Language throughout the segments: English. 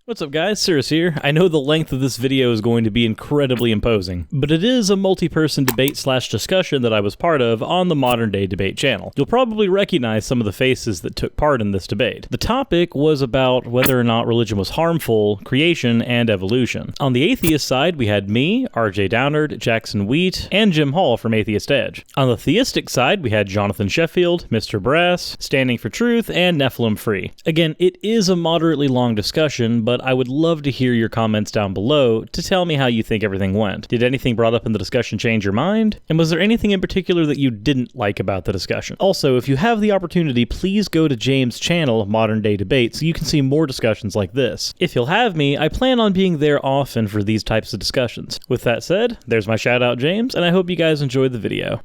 What's up guys, Suris here. I know the length of this video is going to be incredibly imposing, but it is a multi-person debate/discussion that I was part of on the Modern Day Debate channel. You'll probably recognize some of the faces that took part in this debate. The topic was about whether or not religion was harmful, creation, and evolution. On the atheist side, we had me, RJ Downard, Jackson Wheat, and Jim Hall from Atheist Edge. On the theistic side, we had Jonathan Sheffield, Mr. Brass, Standing for Truth, and NephilimFree. Again, it is a moderately long discussion, but I would love to hear your comments down below to tell me how you think everything went. Did anything brought up in the discussion change your mind? And was there anything in particular that you didn't like about the discussion? Also, if you have the opportunity, please go to James' channel, Modern Day Debate, so you can see more discussions like this. If you'll have me, I plan on being there often for these types of discussions. With that said, there's my shout out, James, and I hope you guys enjoyed the video.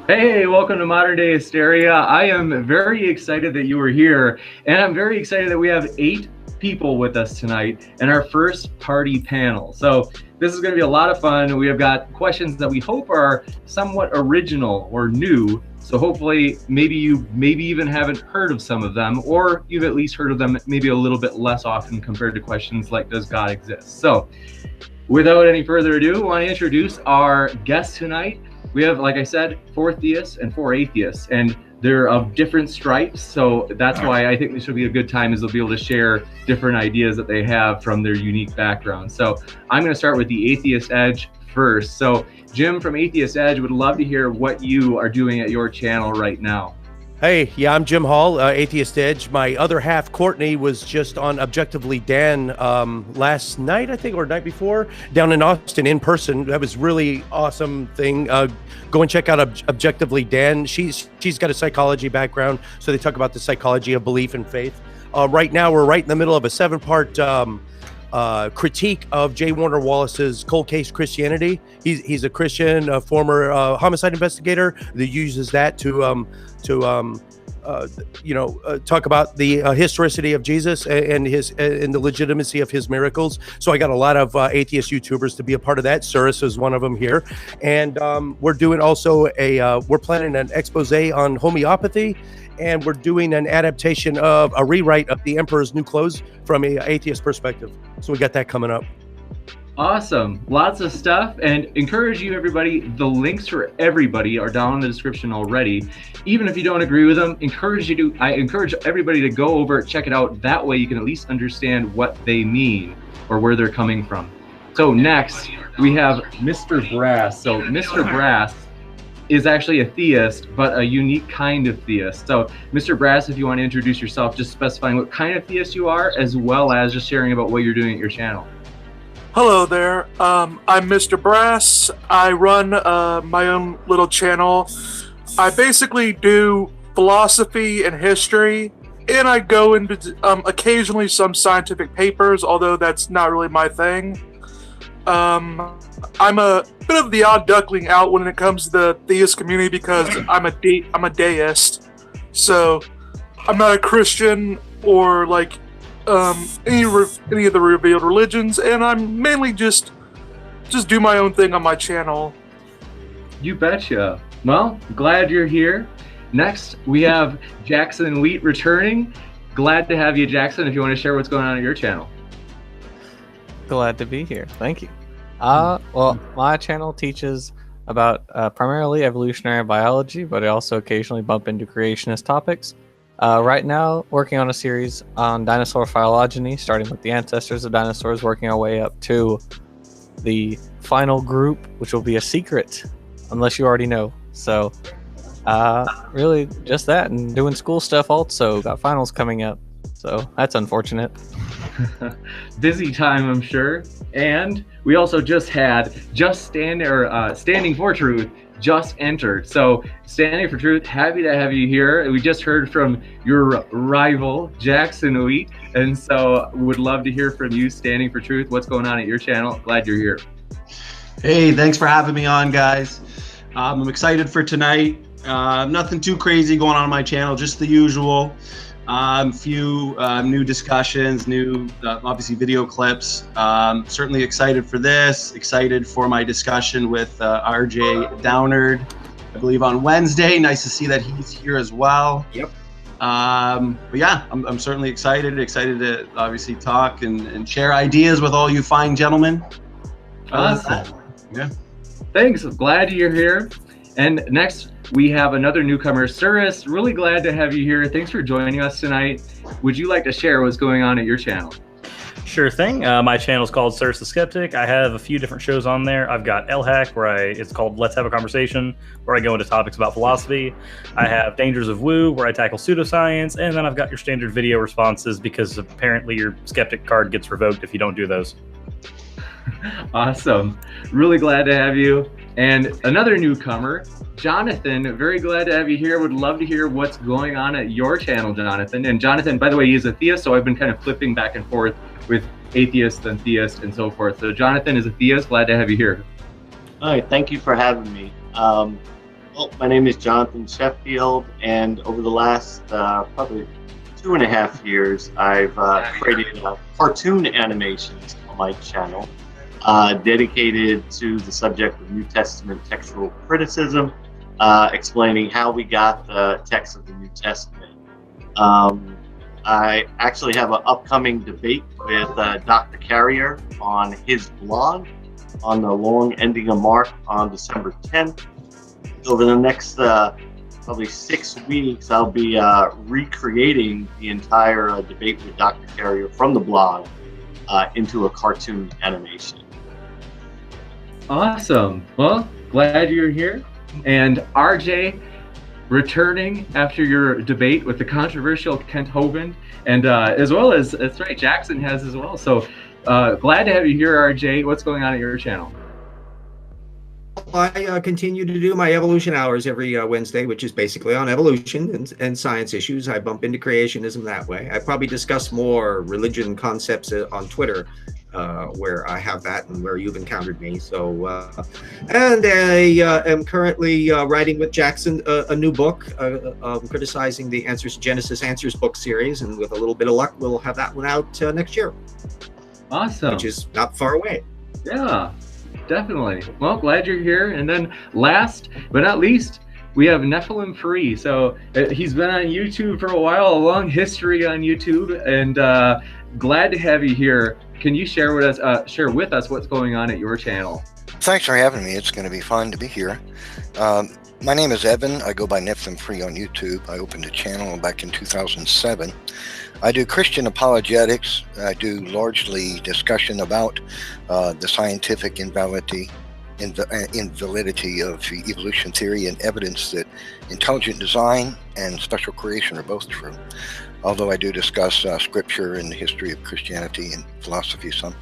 Hey, welcome to Modern Day Hysteria. I am very excited that you are here, and I'm very excited that we have 8 people with us tonight in our first party panel. So this is going to be a lot of fun. We have got questions that we hope are somewhat original or new. So hopefully maybe you even haven't heard of some of them, or you've at least heard of them maybe a little bit less often compared to questions like, does God exist? So without any further ado, I want to introduce our guest tonight. We have, like I said, 4 theists and 4 atheists, and they're of different stripes. So that's why I think this will be a good time, is they'll be able to share different ideas that they have from their unique background. So I'm going to start with the Atheist Edge first. So Jim from Atheist Edge, would love to hear what you are doing at your channel right now. Hey, yeah, I'm Jim Hall, Atheist Edge. My other half, Courtney, was just on Objectively Dan last night, I think, or night before, down in Austin in person. That was really awesome thing. Go and check out Objectively Dan. She's got a psychology background, so they talk about the psychology of belief and faith. Right now, we're right in the middle of a 7-part critique of J. Warner Wallace's Cold Case Christianity. He's a Christian, a former homicide investigator that uses that to talk about the historicity of Jesus and the legitimacy of his miracles. So I got a lot of atheist YouTubers to be a part of that. Suris is one of them here, and we're doing also we're planning an expose on homeopathy. And we're doing an adaptation of a rewrite of The Emperor's New Clothes from an atheist perspective. So we got that coming up. Awesome. Lots of stuff. And encourage you, everybody, the links for everybody are down in the description already. Even if you don't agree with them, I encourage everybody to go over, check it out. That way you can at least understand what they mean or where they're coming from. So next, we have Mr. Brass. So Mr. Brass is actually a theist, but a unique kind of theist. So Mr. Brass, if you want to introduce yourself, just specifying what kind of theist you are, as well as just sharing about what you're doing at your channel. Hello there, I'm Mr. Brass. I run my own little channel. I basically do philosophy and history, and I go into occasionally some scientific papers, although that's not really my thing. I'm a bit of the odd duckling out when it comes to the theist community because I'm a deist, so I'm not a Christian or like any of the revealed religions, and I'm mainly just do my own thing on my channel. You betcha. Well, glad you're here. Next, we have Jackson Wheat returning. Glad to have you, Jackson, if you want to share what's going on at your channel. Glad to be here. Thank you. Well, my channel teaches about primarily evolutionary biology, but I also occasionally bump into creationist topics. Right now, working on a series on dinosaur phylogeny, starting with the ancestors of dinosaurs, working our way up to the final group, which will be a secret, unless you already know. So, really just that, and doing school stuff also. Got finals coming up, so that's unfortunate. Busy time, I'm sure. And we also just had Standing for Truth just entered. So Standing for Truth, happy to have you here. We just heard from your rival, Jackson Wheat, and so would love to hear from you, Standing for Truth. What's going on at your channel? Glad you're here. Hey, thanks for having me on, guys. I'm excited for tonight. Nothing too crazy going on my channel, just the usual. Few new discussions, new obviously video clips. Certainly excited for this. Excited for my discussion with RJ Downard I believe, on Wednesday. Nice to see that he's here as well. Yep. But yeah, I'm certainly excited to obviously talk and share ideas with all you fine gentlemen. Awesome. Yeah. Thanks. Glad you're here. And next, we have another newcomer, Suris. Really glad to have you here. Thanks for joining us tonight. Would you like to share what's going on at your channel? Sure thing. My channel is called Suris the Skeptic. I have a few different shows on there. I've got LHack, it's called Let's Have a Conversation, where I go into topics about philosophy. I have Dangers of Woo, where I tackle pseudoscience. And then I've got your standard video responses, because apparently your skeptic card gets revoked if you don't do those. Awesome. Really glad to have you. And another newcomer, Jonathan. Very glad to have you here. Would love to hear what's going on at your channel, Jonathan. And Jonathan, by the way, he's a theist, so I've been kind of flipping back and forth with atheist and theist and so forth. So Jonathan is a theist. Glad to have you here. All right, thank you for having me. Well, my name is Jonathan Sheffield, and over the last probably 2.5 years, I've created cartoon animations on my channel dedicated to the subject of New Testament textual criticism, explaining how we got the text of the New Testament. I actually have an upcoming debate with Dr. Carrier on his blog on the long ending of Mark on December 10th. Over the next probably 6 weeks, I'll be recreating the entire debate with Dr. Carrier from the blog into a cartoon animation. Awesome. Well, glad you're here. And RJ, returning after your debate with the controversial Kent Hovind, and as well as, that's right, Jackson has as well. So glad to have you here, RJ. What's going on at your channel? I continue to do my evolution hours every Wednesday, which is basically on evolution and science issues. I bump into creationism that way. I probably discuss more religion concepts on Twitter, where I have that and where you've encountered me. So, and I am currently writing with Jackson a new book, criticizing the Genesis Answers book series, and with a little bit of luck, we'll have that one out next year. Awesome. Which is not far away. Yeah, definitely. Well, glad you're here. And then last but not least, we have NephilimFree. So he's been on YouTube for a while, a long history on YouTube, and glad to have you here. Can you share with us what's going on at your channel? Thanks for having me. It's going to be fun to be here. My name is Evan. I go by NephilimFree on YouTube. I opened a channel back in 2007. I do Christian apologetics. I do largely discussion about the scientific invalidity of evolution theory and evidence that intelligent design and special creation are both true. Although I do discuss scripture and the history of Christianity and philosophy some.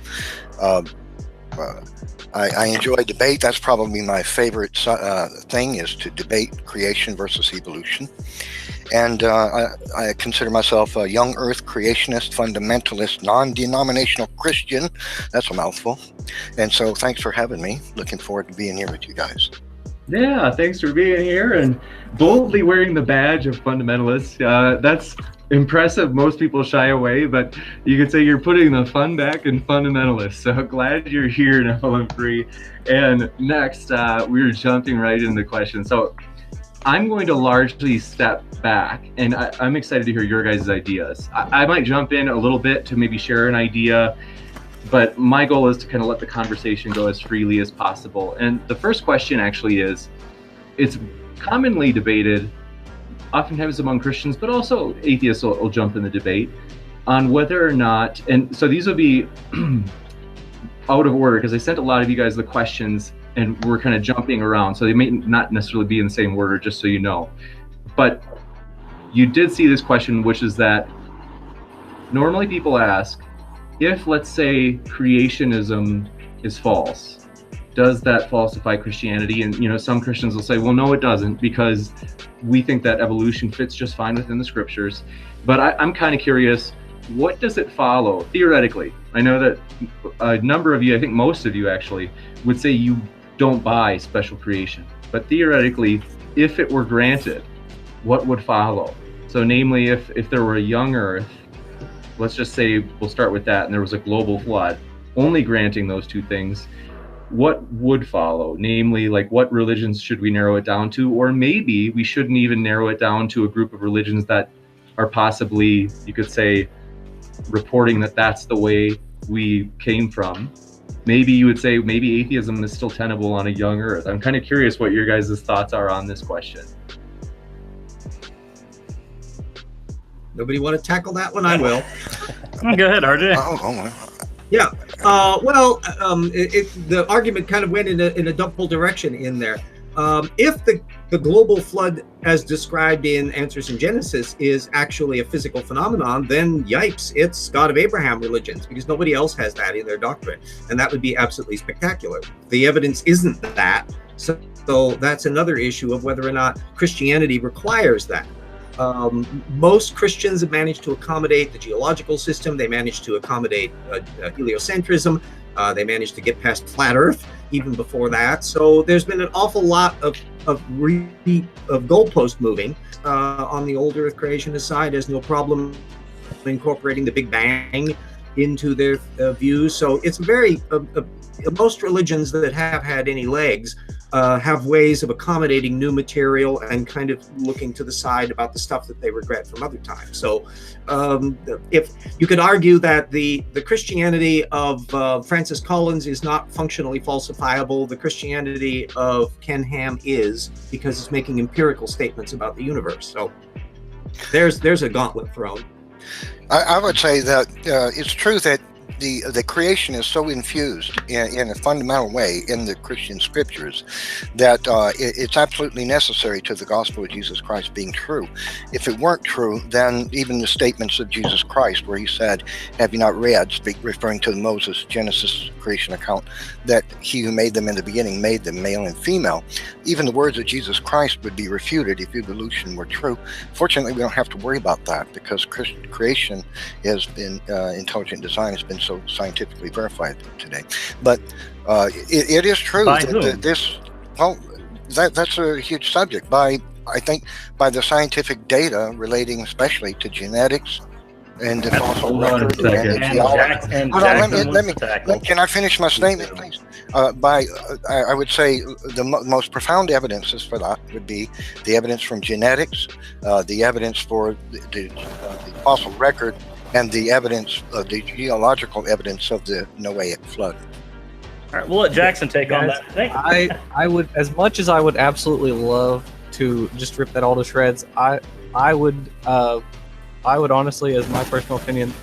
I enjoy debate. That's probably my favorite thing, is to debate creation versus evolution. And I consider myself a young earth creationist, fundamentalist, non-denominational Christian. That's a mouthful. And so thanks for having me. Looking forward to being here with you guys. Yeah, thanks for being here and boldly wearing the badge of fundamentalist. That's impressive. Most people shy away, but you could say you're putting the fun back in fundamentalist. So glad you're here, NephilimFree. And next, we're jumping right into the question. So I'm going to largely step back, and I'm excited to hear your guys' ideas. I might jump in a little bit to maybe share an idea, but my goal is to kind of let the conversation go as freely as possible. And the first question actually is, it's commonly debated, oftentimes among Christians, but also atheists will jump in the debate on whether or not, and so these will be out of order because I sent a lot of you guys the questions and we're kind of jumping around, so they may not necessarily be in the same order, just so you know. But you did see this question, which is that normally people ask, if, let's say, creationism is false, does that falsify Christianity? And, you know, some Christians will say, well, no, it doesn't, because we think that evolution fits just fine within the scriptures. But I'm kind of curious, what does it follow theoretically? I know that a number of you, I think most of you actually, would say you don't buy special creation. But theoretically, if it were granted, what would follow? So namely, if there were a young earth, let's just say we'll start with that, and there was a global flood, only granting those two things, what would follow? Namely, like, what religions should we narrow it down to? Or maybe we shouldn't even narrow it down to a group of religions that are possibly, you could say, reporting that that's the way we came from. Maybe you would say maybe atheism is still tenable on a young earth. I'm kind of curious what your guys' thoughts are on this question. Nobody want to tackle that one? I will. Go ahead, RJ. Yeah. The argument kind of went in a double direction in there. If the global flood, as described in Answers in Genesis, is actually a physical phenomenon, then yikes, it's God of Abraham religions, because nobody else has that in their doctrine. And that would be absolutely spectacular. The evidence isn't that. So that's another issue of whether or not Christianity requires that. Most Christians have managed to accommodate the geological system. They managed to accommodate heliocentrism. They managed to get past flat Earth even before that. So there's been an awful lot of goalpost moving on the old Earth creationist side. There's no problem incorporating the Big Bang into their views. So it's very most religions that have had any legs have ways of accommodating new material and kind of looking to the side about the stuff that they regret from other times. So if you could argue that the Christianity of Francis Collins is not functionally falsifiable, the Christianity of Ken Ham is, because it's making empirical statements about the universe. So there's a gauntlet thrown. I would say that it's true that the creation is so infused in a fundamental way in the Christian scriptures that it's absolutely necessary to the gospel of Jesus Christ being true. If it weren't true, then even the statements of Jesus Christ, where he said, "Have you not read," referring to the Moses Genesis creation account, that he who made them in the beginning made them male and female, even the words of Jesus Christ would be refuted if evolution were true. Fortunately, we don't have to worry about that, because creation has been intelligent design has been so scientifically verified today. But it is true that that's a huge subject. I think by the scientific data relating especially to genetics and the fossil record and geology. Can I finish my statement, please? I would say the most profound evidences for that would be the evidence from genetics, the evidence for the fossil record, and the evidence of the geological evidence of the Noahic flood. All right, we'll let Jackson take on that. I would, as much as I would absolutely love to just rip that all to shreds, I would honestly, as my personal opinion,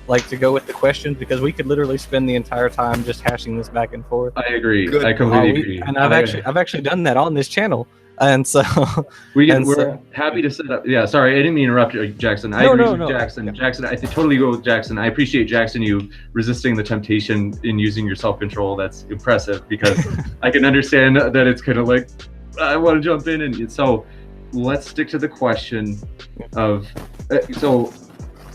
like to go with the questions, because we could literally spend the entire time just hashing this back and forth. I agree. I completely agree. And I've actually done that on this channel. And so we're happy to set up. Yeah, sorry, I didn't mean to interrupt you, Jackson. I agree with Jackson. Yeah. Jackson, I totally go with Jackson. I appreciate, Jackson, you resisting the temptation in using your self-control. That's impressive, because I can understand that it's kind of like, I want to jump in. And so let's stick to the question of,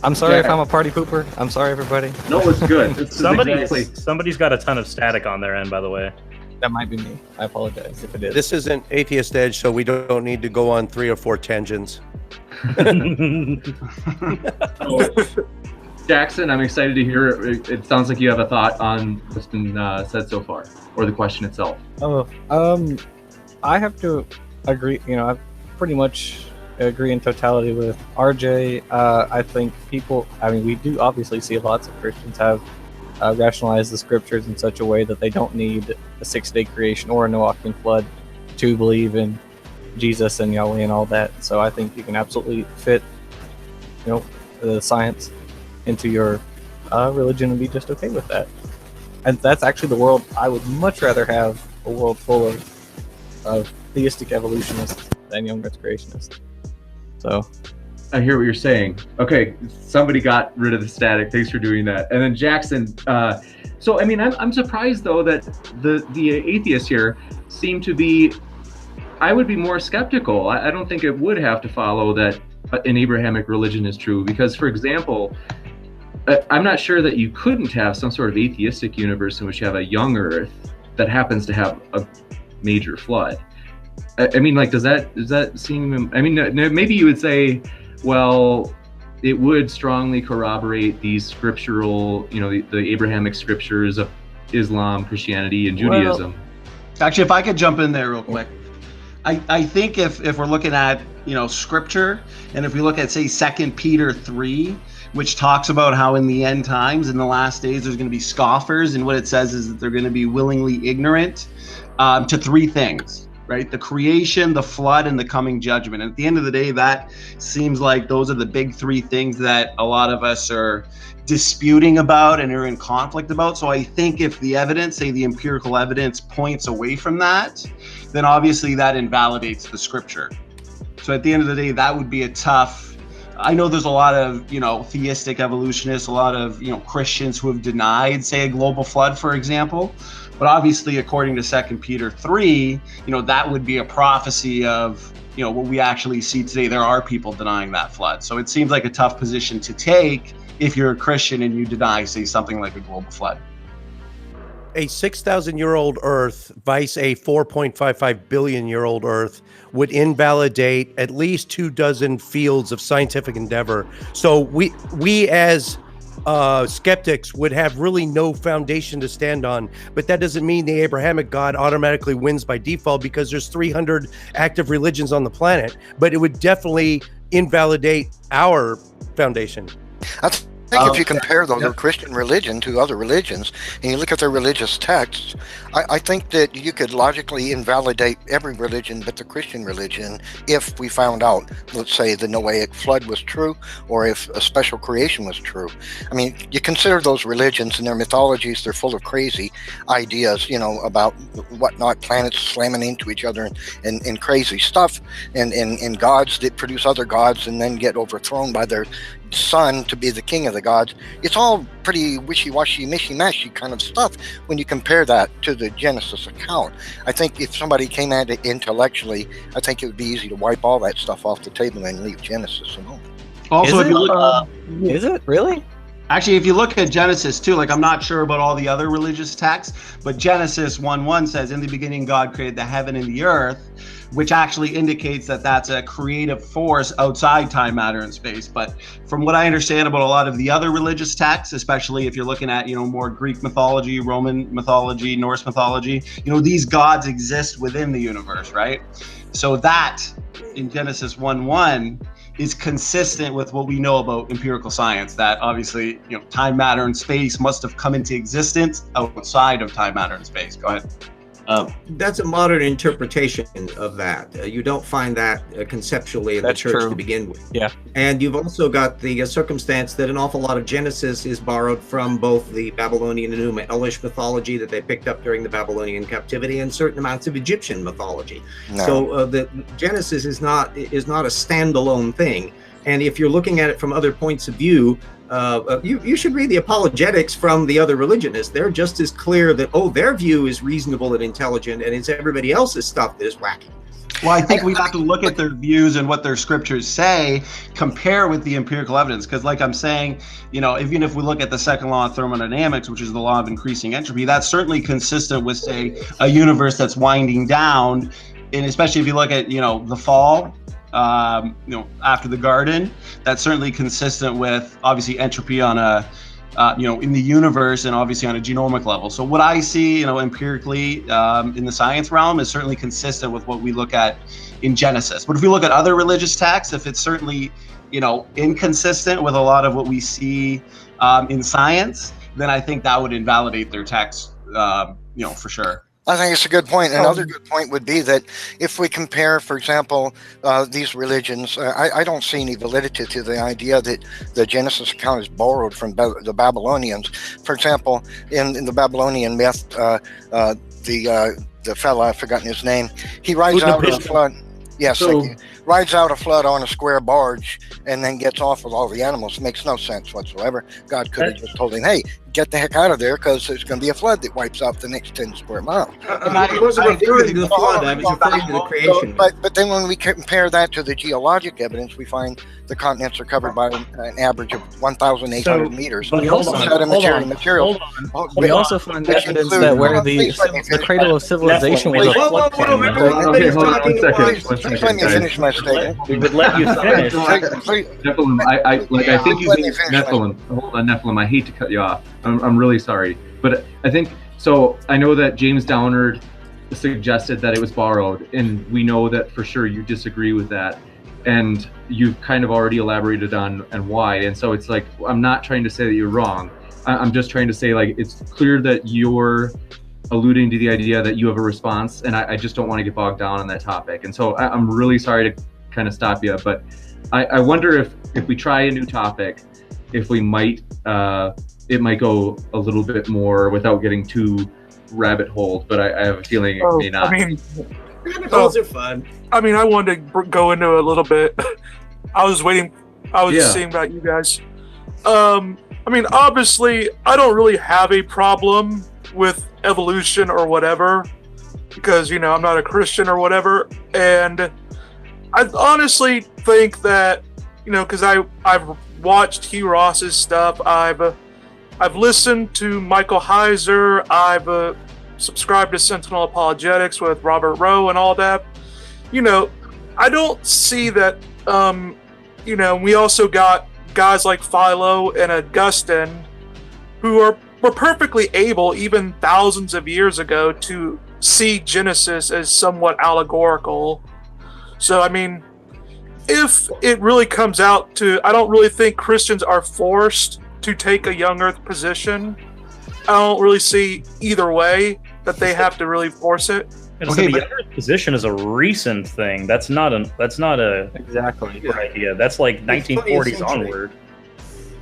I'm sorry if I'm a party pooper. I'm sorry, everybody. No, it's good. Somebody's got a ton of static on their end, by the way. That might be me. I apologize if it is. This isn't Atheist Edge, so we don't need to go on 3 or 4 tangents. Jackson, I'm excited to hear. It sounds like you have a thought on what's been said so far, or the question itself. I have to agree. I pretty much agree in totality with RJ. I think we do obviously see lots of Christians have rationalize the scriptures in such a way that they don't need a 6-day creation or a Noachian flood to believe in Jesus and Yahweh and all that. So I think you can absolutely fit, the science into your religion and be just okay with that. And that's actually the world I would much rather have, a world full of theistic evolutionists than young Earth creationists. So I hear what you're saying. Okay, somebody got rid of the static. Thanks for doing that. And then Jackson. I'm surprised though that the atheists here seem to be. I would be more skeptical. I don't think it would have to follow that an Abrahamic religion is true, because, for example, I'm not sure that you couldn't have some sort of atheistic universe in which you have a young Earth that happens to have a major flood. Does that seem? Maybe you would say, well, it would strongly corroborate these scriptural, the Abrahamic scriptures Islam, Christianity, and Judaism. Actually, if I could jump in there real quick. I think if we're looking at, scripture, and if we look at, say, 2 Peter 3, which talks about how in the end times, in the last days, there's going to be scoffers, and what it says is that they're going to be willingly ignorant to three things, right? The creation, the flood, and the coming judgment. And at the end of the day, that seems like those are the big three things that a lot of us are disputing about and are in conflict about. So I think if the evidence, say the empirical evidence, points away from that, then obviously that invalidates the scripture. So at the end of the day, that would be a tough, I know there's a lot of, theistic evolutionists, a lot of, Christians who have denied, say, a global flood, for example. But obviously, according to 2 Peter 3, that would be a prophecy of, what we actually see today. There are people denying that flood. So it seems like a tough position to take if you're a Christian and you deny, say, something like a global flood. A 6,000-year-old Earth vice a 4.55 billion-year-old Earth would invalidate at least 24 fields of scientific endeavor. So we as skeptics would have really no foundation to stand on. But that doesn't mean the Abrahamic God automatically wins by default, because there's 300 active religions on the planet. But it would definitely invalidate our foundation. I think if you compare the Christian religion to other religions and you look at their religious texts, I think that you could logically invalidate every religion but the Christian religion if we found out, let's say, the Noahic flood was true, or if a special creation was true. I mean, you consider those religions and their mythologies, they're full of crazy ideas, about whatnot, planets slamming into each other and crazy stuff, and gods that produce other gods and then get overthrown by their son to be the king of the gods. It's all pretty wishy-washy, mishy-mashy kind of stuff when you compare that to the Genesis account. I think if somebody came at it intellectually, I think it would be easy to wipe all that stuff off the table and leave Genesis alone. Also, if you look, is it really? Actually, if you look at Genesis too, like, I'm not sure about all the other religious texts, but Genesis 1:1 says, "In the beginning, God created the heaven and the earth," which actually indicates that that's a creative force outside time, matter, and space. But from what I understand about a lot of the other religious texts, especially if you're looking at, more Greek mythology, Roman mythology, Norse mythology, these gods exist within the universe, right? So that in Genesis 1:1 is consistent with what we know about empirical science, that obviously, time, matter, and space must have come into existence outside of time, matter, and space. Go ahead. That's a modern interpretation of that. You don't find that conceptually in the church to begin with. Yeah. And you've also got the circumstance that an awful lot of Genesis is borrowed from both the Babylonian and Enuma-Elish mythology that they picked up during the Babylonian captivity, and certain amounts of Egyptian mythology. No. So the Genesis is not a standalone thing. And if you're looking at it from other points of view, you should read the apologetics from the other religionists. They're just as clear that, their view is reasonable and intelligent, and it's everybody else's stuff that is wacky. Well, I think we have to look at their views and what their scriptures say, compare with the empirical evidence. Because like I'm saying, even if we look at the second law of thermodynamics, which is the law of increasing entropy, that's certainly consistent with, say, a universe that's winding down. And especially if you look at, the fall, after the garden, that's certainly consistent with obviously entropy on a, in the universe, and obviously on a genomic level. So what I see, empirically in the science realm is certainly consistent with what we look at in Genesis. But if we look at other religious texts, if it's certainly, inconsistent with a lot of what we see in science, then I think that would invalidate their text, for sure. I think it's a good point. Another good point would be that if we compare, for example, these religions, I don't see any validity to the idea that the Genesis account is borrowed from the Babylonians. For example, in the Babylonian myth, the fella, I've forgotten his name, he rides out a flood. Yes, rides out a flood on a square barge and then gets off with all the animals. It makes no sense whatsoever. God could have just told him, hey, get the heck out of there, because there's going to be a flood that wipes out the next 10 square miles. I wasn't referring to the flood, I was referring to the creation. But then when we compare that to the geologic evidence, we find the continents are covered by an average of 1,800 meters. We also find evidence that where the cradle of civilization was a flood plain. Okay, hold on 1 second. Let me finish my statement. We would let you finish. Nephilim, I think you think Nephilim. Hold on, Nephilim. I hate to cut you off. I'm really sorry, but I think So I know that James Downard suggested that it was borrowed, and we know that for sure you disagree with that, and you've kind of already elaborated on and why. And so it's like, I'm not trying to say that you're wrong. I'm just trying to say, like, it's clear that you're alluding to the idea that you have a response, and I just don't want to get bogged down on that topic. And so I'm really sorry to kind of stop you, but I wonder if we try a new topic, if we might, it might go a little bit more without getting too rabbit holed, but I have a feeling it may not. I mean, Rabbit holes are fun. I mean, I wanted to go into it a little bit. I was waiting. I was seeing about you guys. I mean, obviously, I don't really have a problem with evolution or whatever, because, you know, I'm not a Christian or whatever. And I honestly think that, you know, because I've watched Hugh Ross's stuff. I've listened to Michael Heiser. I've subscribed to Sentinel Apologetics with Robert Rowe and all that. You know, I don't see that, you know, we also got guys like Philo and Augustine who were perfectly able, even thousands of years ago, to see Genesis as somewhat allegorical. So, I mean, if it really comes out to, I don't really think Christians are forced to take a young earth position. I don't really see either way that they have to really force it. So the young earth position is a recent thing. That's not a Exactly. good idea. That's like 1940s onward.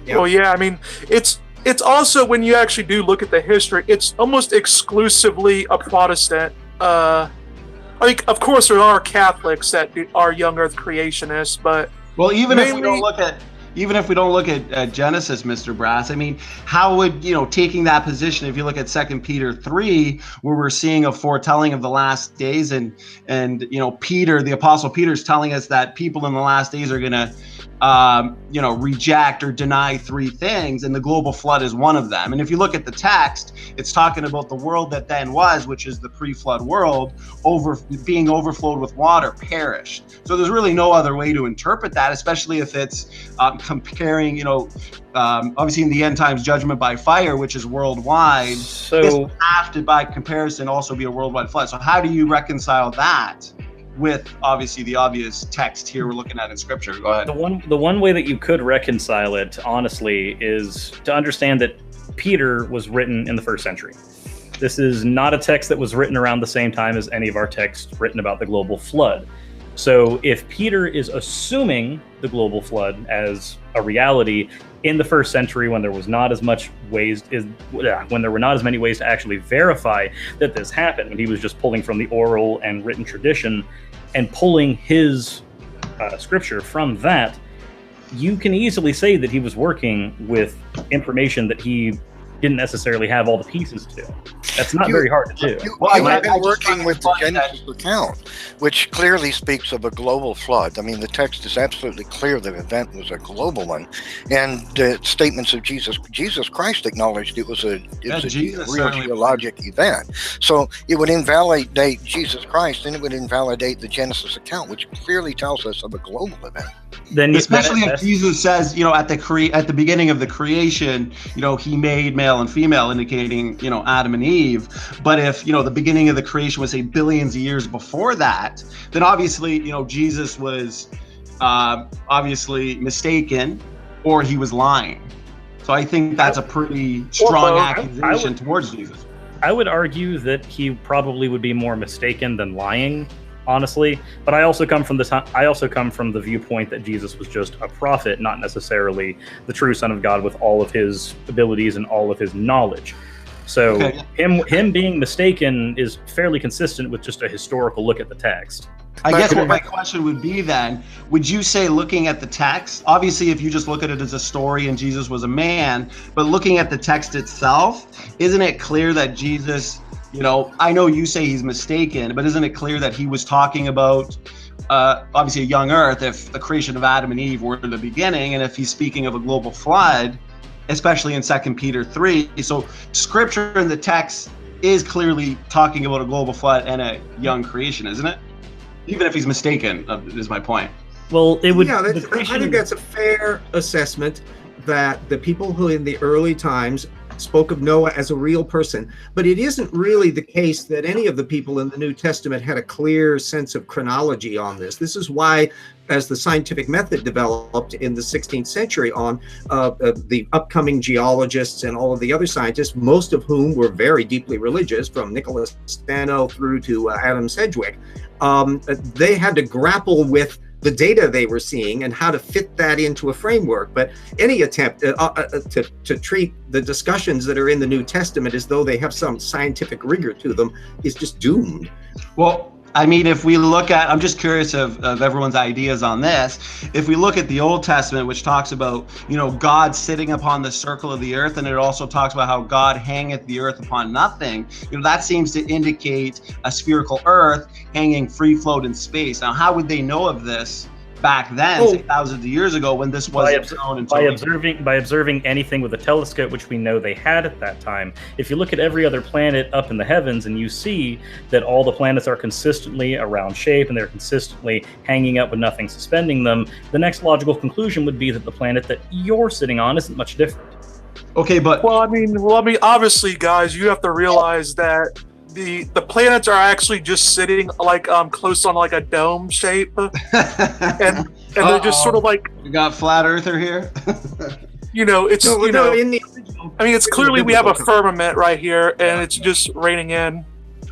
Yeah. Well, yeah, I mean, it's also, when you actually do look at the history, it's almost exclusively a Protestant. Like, of course, there are Catholics that are young earth creationists, but Well, even if we mainly- don't look at Genesis, Mr. Brass, I mean, how would, you know, taking that position, if you look at 2 Peter 3, where we're seeing a foretelling of the last days, and you know, Peter, the Apostle Peter, is telling us that people in the last days are going to, you know, reject or deny 3 things, and the global flood is one of them. And if you look at the text, it's talking about the world that then was, which is the pre-flood world, being overflowed with water, perished. So there's really no other way to interpret that, especially if it's comparing, you know, obviously in the end times judgment by fire, which is worldwide. So this would have to, by comparison, also be a worldwide flood. So how do you reconcile that with obviously the obvious text here we're looking at in scripture? Go ahead. the one way that you could reconcile it, honestly, is to understand that Peter was written in the 1st century. This is not a text that was written around the same time as any of our texts written about the global flood. So if Peter is assuming the global flood as a reality in the 1st century, when there was not as much when there were not as many ways to actually verify that this happened, when he was just pulling from the oral and written tradition and pulling his scripture from that, you can easily say that he was working with information that he didn't necessarily have all the pieces to. That's not very hard to do. You have been working with the Genesis account, which clearly speaks of a global flood. I mean, the text is absolutely clear the event was a global one, and the statements of Jesus Christ acknowledged it was a real geologic event. So it would invalidate Jesus Christ, and it would invalidate the Genesis account, which clearly tells us of a global event. Then, especially if Jesus says, you know, at the beginning of the creation, you know, he made male and female, indicating, you know, Adam and Eve. But if, you know, the beginning of the creation was, say, billions of years before that, then obviously, you know, Jesus was obviously mistaken, or he was lying. So I think that's a pretty strong accusation towards Jesus. I would argue that he probably would be more mistaken than lying, honestly. But I also come from the viewpoint that Jesus was just a prophet, not necessarily the true Son of God with all of his abilities and all of his knowledge. So him being mistaken is fairly consistent with just a historical look at the text. I guess what my question would be then, would you say, looking at the text, obviously if you just look at it as a story and Jesus was a man, but looking at the text itself, isn't it clear that Jesus, you know, I know you say he's mistaken, but isn't it clear that he was talking about obviously a young earth, if the creation of Adam and Eve were the beginning, and if he's speaking of a global flood, especially in 2 Peter 3. So scripture in the text is clearly talking about a global flood and a young creation, isn't it? Even if he's mistaken, is my point. Well, it would. Yeah, I think that's a fair assessment, that the people who in the early times spoke of Noah as a real person, but it isn't really the case that any of the people in the New Testament had a clear sense of chronology on this. This is why, as the scientific method developed in the 16th century on the upcoming geologists and all of the other scientists, most of whom were very deeply religious, from Nicholas Stano through to Adam Sedgwick, they had to grapple with the data they were seeing and how to fit that into a framework. But any attempt to treat the discussions that are in the New Testament as though they have some scientific rigor to them is just doomed. Well, I mean, if we look at, I'm just curious of everyone's ideas on this. If we look at the Old Testament, which talks about, God sitting upon the circle of the earth, and it also talks about how God hangeth the earth upon nothing, that seems to indicate a spherical earth hanging free float in space. Now, how would they know of this back then, say thousands of years ago, when this wasn't known until by observing anything with a telescope, which we know they had at that time. If you look at every other planet up in the heavens and you see that all the planets are consistently a round shape and they're consistently hanging up with nothing suspending them, the next logical conclusion would be that the planet that you're sitting on isn't much different. Okay, but well, I mean, obviously, guys, you have to realize that the planets are actually just sitting like close on like a dome shape, and they're just sort of like, we got flat earther here. It's in the original, I mean, it's clearly we have a firmament right here, and it's just raining in.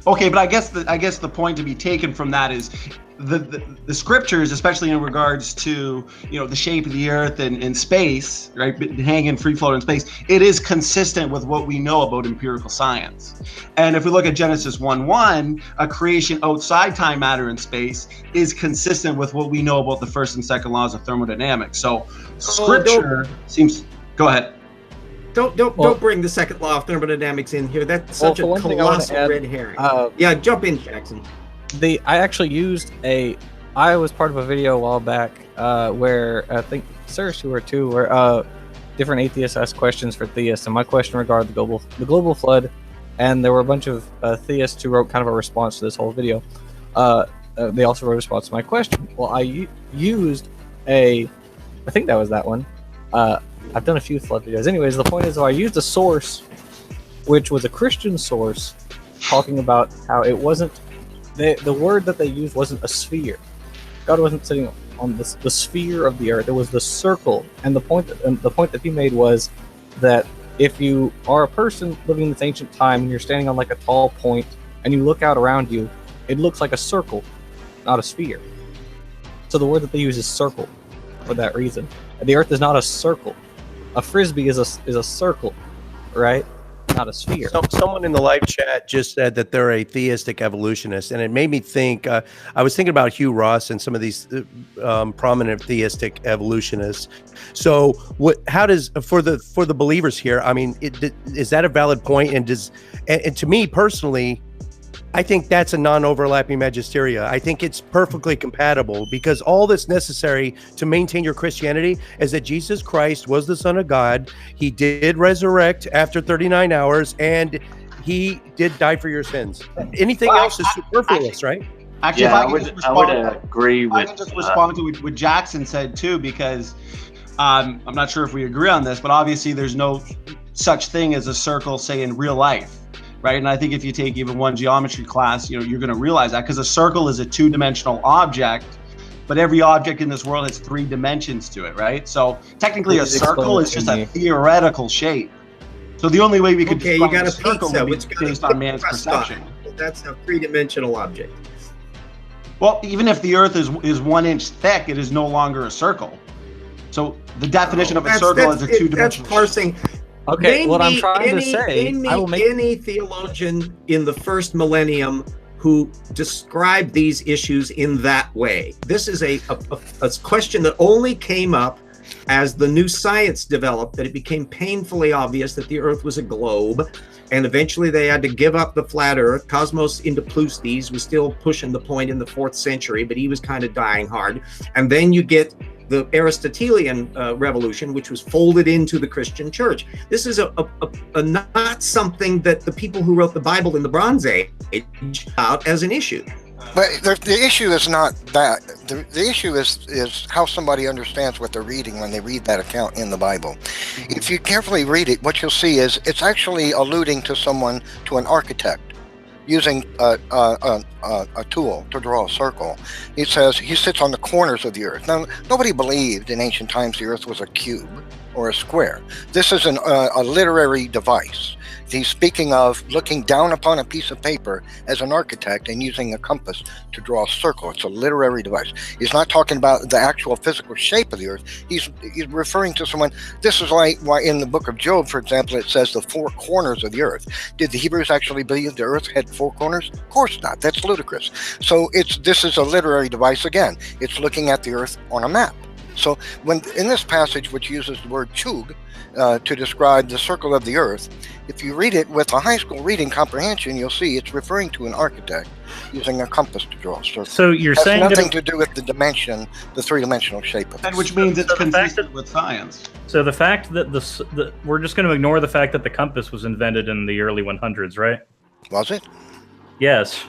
Okay, but I guess the point to be taken from that is the scriptures, especially in regards to the shape of the earth and in space, right, hanging free float in space, it is consistent with what we know about empirical science. And if we look at Genesis 1:1, a creation outside time, matter, and space is consistent with what we know about the first and second laws of thermodynamics. So scripture seems. Go ahead. Don't bring the second law of thermodynamics in here. That's such a colossal red herring. Yeah, jump in, Jackson. I actually used I was part of a video a while back where I think Suris, you were too, where different atheists asked questions for theists, and my question regarded the global flood, and there were a bunch of theists who wrote kind of a response to this whole video. They also wrote a response to my question. Well, I used I think that was that one. I've done a few flood videos. Anyways, the point is, I used a source, which was a Christian source, talking about how it wasn't. The word that they used wasn't a sphere. God wasn't sitting on the sphere of the earth. It was the circle. And the point that he made was that if you are a person living in this ancient time and you're standing on like a tall point and you look out around you, it looks like a circle, not a sphere. So the word that they use is circle for that reason. The earth is not a circle. A frisbee is a circle, right? Not a sphere. Someone in the live chat just said that they're a theistic evolutionist, and it made me think. I was thinking about Hugh Ross and some of these prominent theistic evolutionists. So, how does for the believers here? I mean, is that a valid point? And to me personally, I think that's a non-overlapping magisteria. I think it's perfectly compatible, because all that's necessary to maintain your Christianity is that Jesus Christ was the Son of God. He did resurrect after 39 hours, and he did die for your sins. Anything else is superfluous, right? Actually, yeah, I would agree with. I can just respond to what Jackson said too, because I'm not sure if we agree on this, but obviously there's no such thing as a circle, say, in real life. Right, and I think if you take even one geometry class, you're going to realize that, because a circle is a two-dimensional object, but every object in this world has 3 dimensions to it, right? So technically, a circle is just a theoretical shape. So the only way we could you got a circle pizza, would be based on man's perception. That's a 3-dimensional object. Well, even if the Earth is 1 inch thick, it is no longer a circle. So the definition of a circle is a two-dimensional. That's parsing. Okay, what I'm trying to say, any theologian in the first millennium who described these issues in that way. This is a question that only came up as the new science developed, that it became painfully obvious that the Earth was a globe, and eventually they had to give up the flat Earth. Cosmos Indopleustes was still pushing the point in the 4th century, but he was kind of dying hard. And then you get the Aristotelian revolution, which was folded into the Christian church. This is not something that the people who wrote the Bible in the Bronze Age out as an issue. But the issue is not that. The issue is how somebody understands what they're reading when they read that account in the Bible. If you carefully read it, what you'll see is it's actually alluding to an architect using a tool to draw a circle. It says he sits on the corners of the earth. Now, nobody believed in ancient times the earth was a cube or a square. This is a literary device. He's speaking of looking down upon a piece of paper as an architect and using a compass to draw a circle. It's a literary device. He's not talking about the actual physical shape of the earth. He's referring to someone. This is like why in the book of Job, for example, it says the four corners of the earth. Did the Hebrews actually believe the earth had four corners? Of course not. That's ludicrous. So this is a literary device again. It's looking at the earth on a map. So when in this passage, which uses the word chug to describe the circle of the earth, if you read it with a high school reading comprehension, you'll see it's referring to an architect using a compass to draw a circle. So you're it has saying nothing to do with the dimension, the three-dimensional shape of it. And which means it's consistent with science. So the fact that we're just going to ignore the fact that the compass was invented in the early 100s, right? Was it? Yes.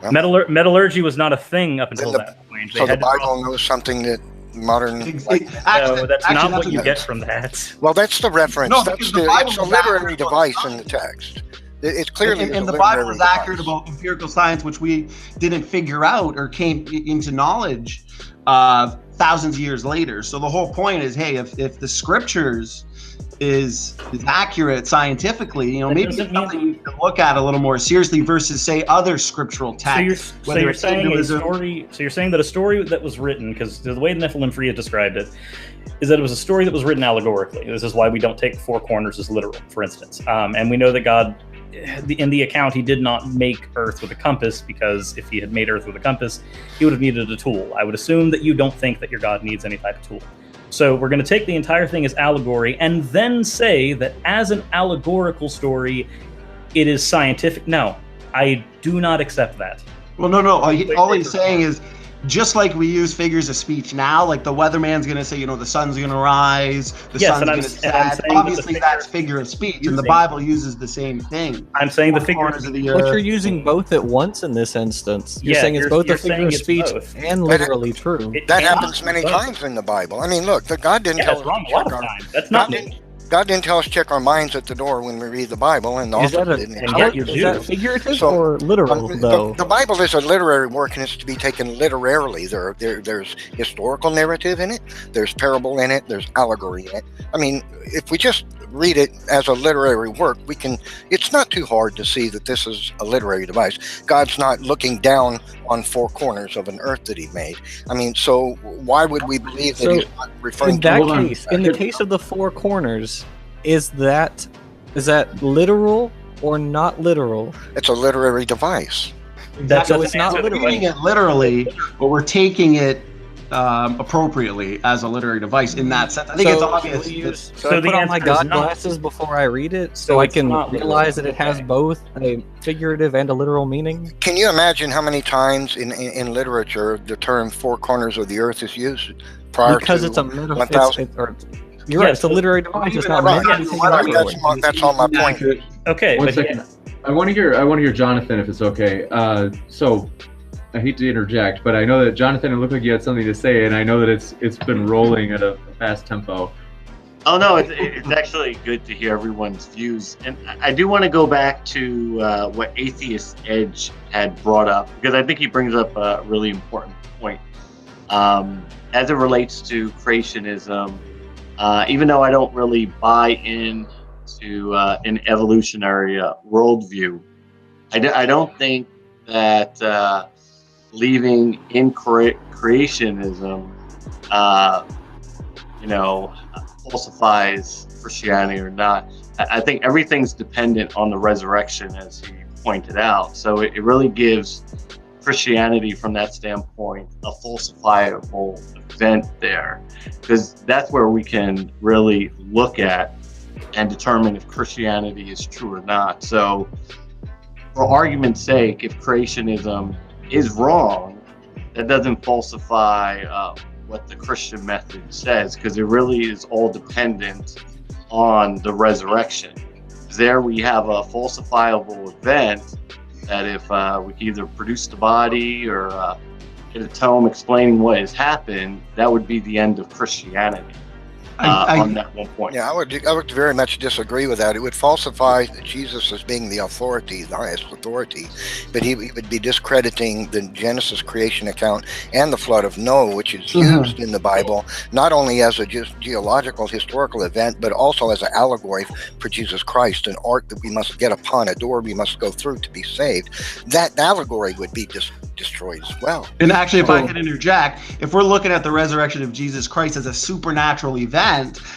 Well, metallurgy was not a thing up until that point. So the Bible knows something that modern... No, that's not what you get from that. Well, that's the reference. No, That's because the Bible it's a is literary accurate device in the text. It's clearly and the Bible is accurate about empirical science, which we didn't figure out or came into knowledge thousands of years later. So the whole point is, hey, if the scriptures is accurate scientifically, maybe it's something you can look at a little more seriously versus say other scriptural texts. So you're saying that a story that was written, because the way NephilimFree has described it, is that it was a story that was written allegorically. This is why we don't take four corners as literal, for instance. And we know that God, in the account, he did not make Earth with a compass, because if he had made Earth with a compass, he would have needed a tool. I would assume that you don't think that your God needs any type of tool. So we're going to take the entire thing as allegory and then say that as an allegorical story, it is scientific. No, I do not accept that. Well, no. All he's saying is, just like we use figures of speech now, like the weatherman's going to say, the sun's going to rise, the sun's going to set. Obviously, that's figure of speech, and the Bible uses the same thing. I'm saying the figures of the earth. But you're using both at once in this instance. You're saying it's both a figure of speech and literally true. That happens many times in the Bible. I mean, look, God didn't tell us to check our... That's not me. God didn't tell us to check our minds at the door when we read the Bible, and also didn't. Is that figurative or literal, though? The Bible is a literary work, and it's to be taken literally. There's historical narrative in it, there's parable in it, there's allegory in it. I mean, if we just read it as a literary work, it's not too hard to see that this is a literary device. God's not looking down on four corners of an earth that he made. I mean, so why would we believe that he's not referring to... In the case of the four corners, is that literal or not literal? It's a literary device. So it's not literally. We're reading it literally, but we're taking it appropriately as a literary device in that sense. I think it's obvious. So I put on my God glasses before I read it, so I can realize that it has both a figurative and a literal meaning. Can you imagine how many times in literature the term four corners of the earth is used prior because to it's a metaphor. You're right. It's a literary device. It's not meant to be taken. That's all my point. Okay. One second. I want to hear Jonathan, if it's okay. So I hate to interject, but I know that Jonathan, it looked like you had something to say, and I know that it's been rolling at a fast tempo. Oh no, it's actually good to hear everyone's views, and I do want to go back to what Atheist Edge had brought up, because I think he brings up a really important point as it relates to creationism. Even though I don't really buy into an evolutionary worldview, I don't think that believing in creationism, falsifies Christianity or not. I think everything's dependent on the resurrection, as he pointed out. So it really gives Christianity, from that standpoint, a falsifiable event there, because that's where we can really look at and determine if Christianity is true or not. So for argument's sake, if creationism is wrong, that doesn't falsify what the Christian method says, because it really is all dependent on the resurrection. There we have a falsifiable event that if we could either produce the body or get a tome explaining what has happened, that would be the end of Christianity. On that one point. Yeah, I would very much disagree with that. It would falsify Jesus as being the authority, the highest authority, but he would be discrediting the Genesis creation account and the flood of Noah, which is used in the Bible, not only as a geological historical event, but also as an allegory for Jesus Christ, an ark that we must get upon, a door we must go through to be saved. That allegory would be destroyed as well. And actually, if I could interject, if we're looking at the resurrection of Jesus Christ as a supernatural event,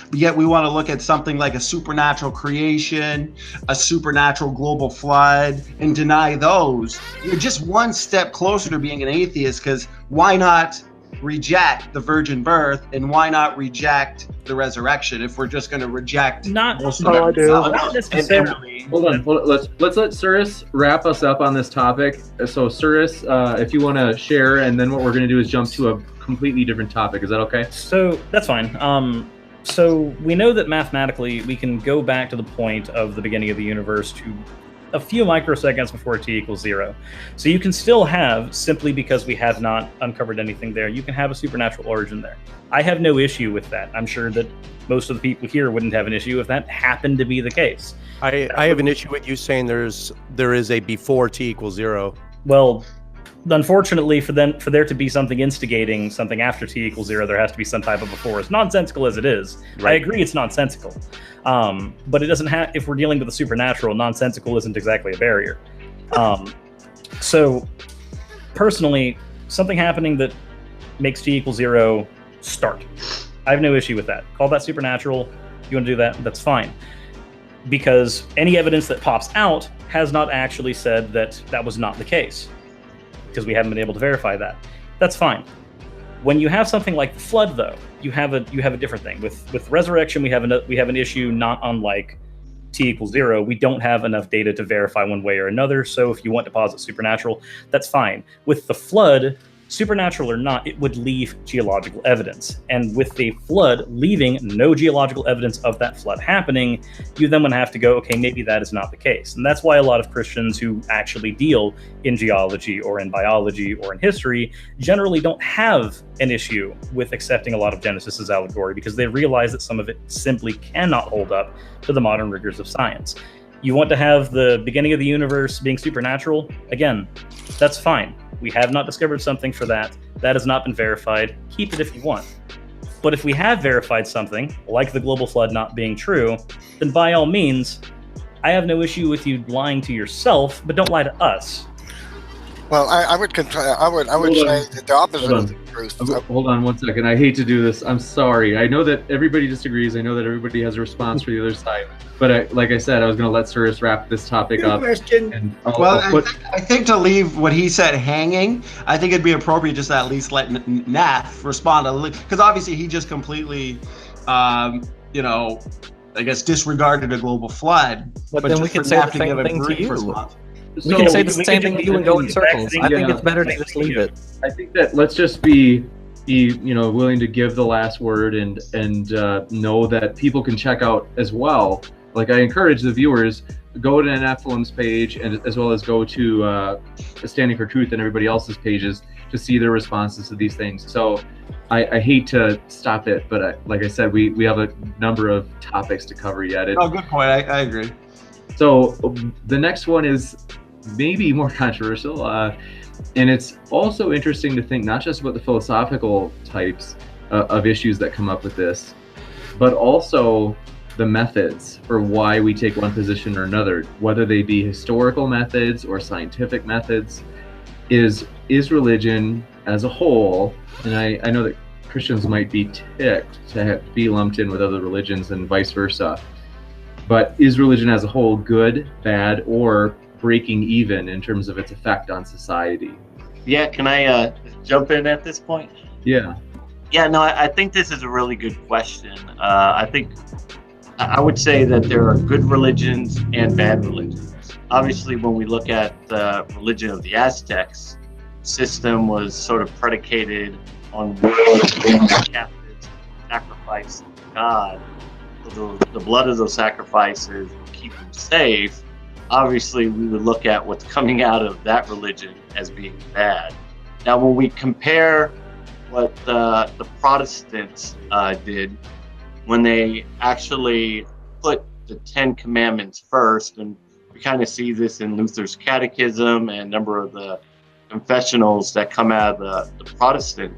but yet we want to look at something like a supernatural creation, a supernatural global flood, and deny those, you're just one step closer to being an atheist, because why not reject the virgin birth, and why not reject the resurrection if we're just going to reject not necessarily. Hold on. Let's let Suris wrap us up on this topic. So Suris, if you want to share, and then what we're going to do is jump to a completely different topic. Is that okay? So that's fine. So we know that mathematically we can go back to the point of the beginning of the universe to a few microseconds before t equals 0. So you can still have, simply because we have not uncovered anything there, you can have a supernatural origin there. I have no issue with that. I'm sure that most of the people here wouldn't have an issue if that happened to be the case. I have an issue with you saying there is a before t equals 0. Well, unfortunately, for there to be something instigating something after t equals 0, there has to be some type of before. As nonsensical as it is, right. I agree it's nonsensical. But it doesn't have. If we're dealing with the supernatural, nonsensical isn't exactly a barrier. So, personally, something happening that makes t equals 0 start. I have no issue with that. Call that supernatural. You want to do that? That's fine. Because any evidence that pops out has not actually said that that was not the case, because we haven't been able to verify that. That's fine. When you have something like the flood, though, you have a different thing. With resurrection, we have an issue not unlike t equals 0. We don't have enough data to verify one way or another. So if you want to posit supernatural, that's fine. With the flood, supernatural or not, it would leave geological evidence. And with the flood leaving no geological evidence of that flood happening, you then would have to go, okay, maybe that is not the case. And that's why a lot of Christians who actually deal in geology or in biology or in history generally don't have an issue with accepting a lot of Genesis as allegory, because they realize that some of it simply cannot hold up to the modern rigors of science. You want to have the beginning of the universe being supernatural? Again, that's fine. We have not discovered something for that. That has not been verified. Keep it if you want. But if we have verified something, like the global flood not being true, then by all means, I have no issue with you lying to yourself, but don't lie to us. Well, I would say that the opposite of the truth. Hold on 1 second. I hate to do this. I'm sorry. I know that everybody disagrees. I know that everybody has a response for the other side. But like I said, I was going to let Suris wrap this topic up. Question. I think to leave what he said hanging, I think it'd be appropriate just to at least let Neph respond, because obviously he just completely, I guess disregarded a global flood. But then we can say the same thing to you. We can say the same thing to you and go in circles. I think it's better to just leave it. I think that let's just be willing to give the last word and know that people can check out as well. Like, I encourage the viewers, go to Nephilim's page, and as well as go to Standing for Truth and everybody else's pages to see their responses to these things. So I hate to stop it, but like I said, we have a number of topics to cover yet. Oh, good point. I agree. So the next one is maybe more controversial, and it's also interesting to think not just about the philosophical types of issues that come up with this, but also the methods for why we take one position or another, whether they be historical methods or scientific methods. Is religion as a whole, and I know that Christians might be ticked to be lumped in with other religions and vice versa, but is religion as a whole good, bad, or breaking even in terms of its effect on society? Yeah, can I jump in at this point? Yeah. Yeah, no, I think this is a really good question. I would say that there are good religions and bad religions. Obviously, when we look at the religion of the Aztecs, the system was sort of predicated on captives sacrifice to God. So the blood of those sacrifices would keep them safe, obviously we would look at what's coming out of that religion as being bad. Now, when we compare what the Protestants did when they actually put the 10 Commandments first, and we kind of see this in Luther's Catechism and a number of the confessionals that come out of the Protestant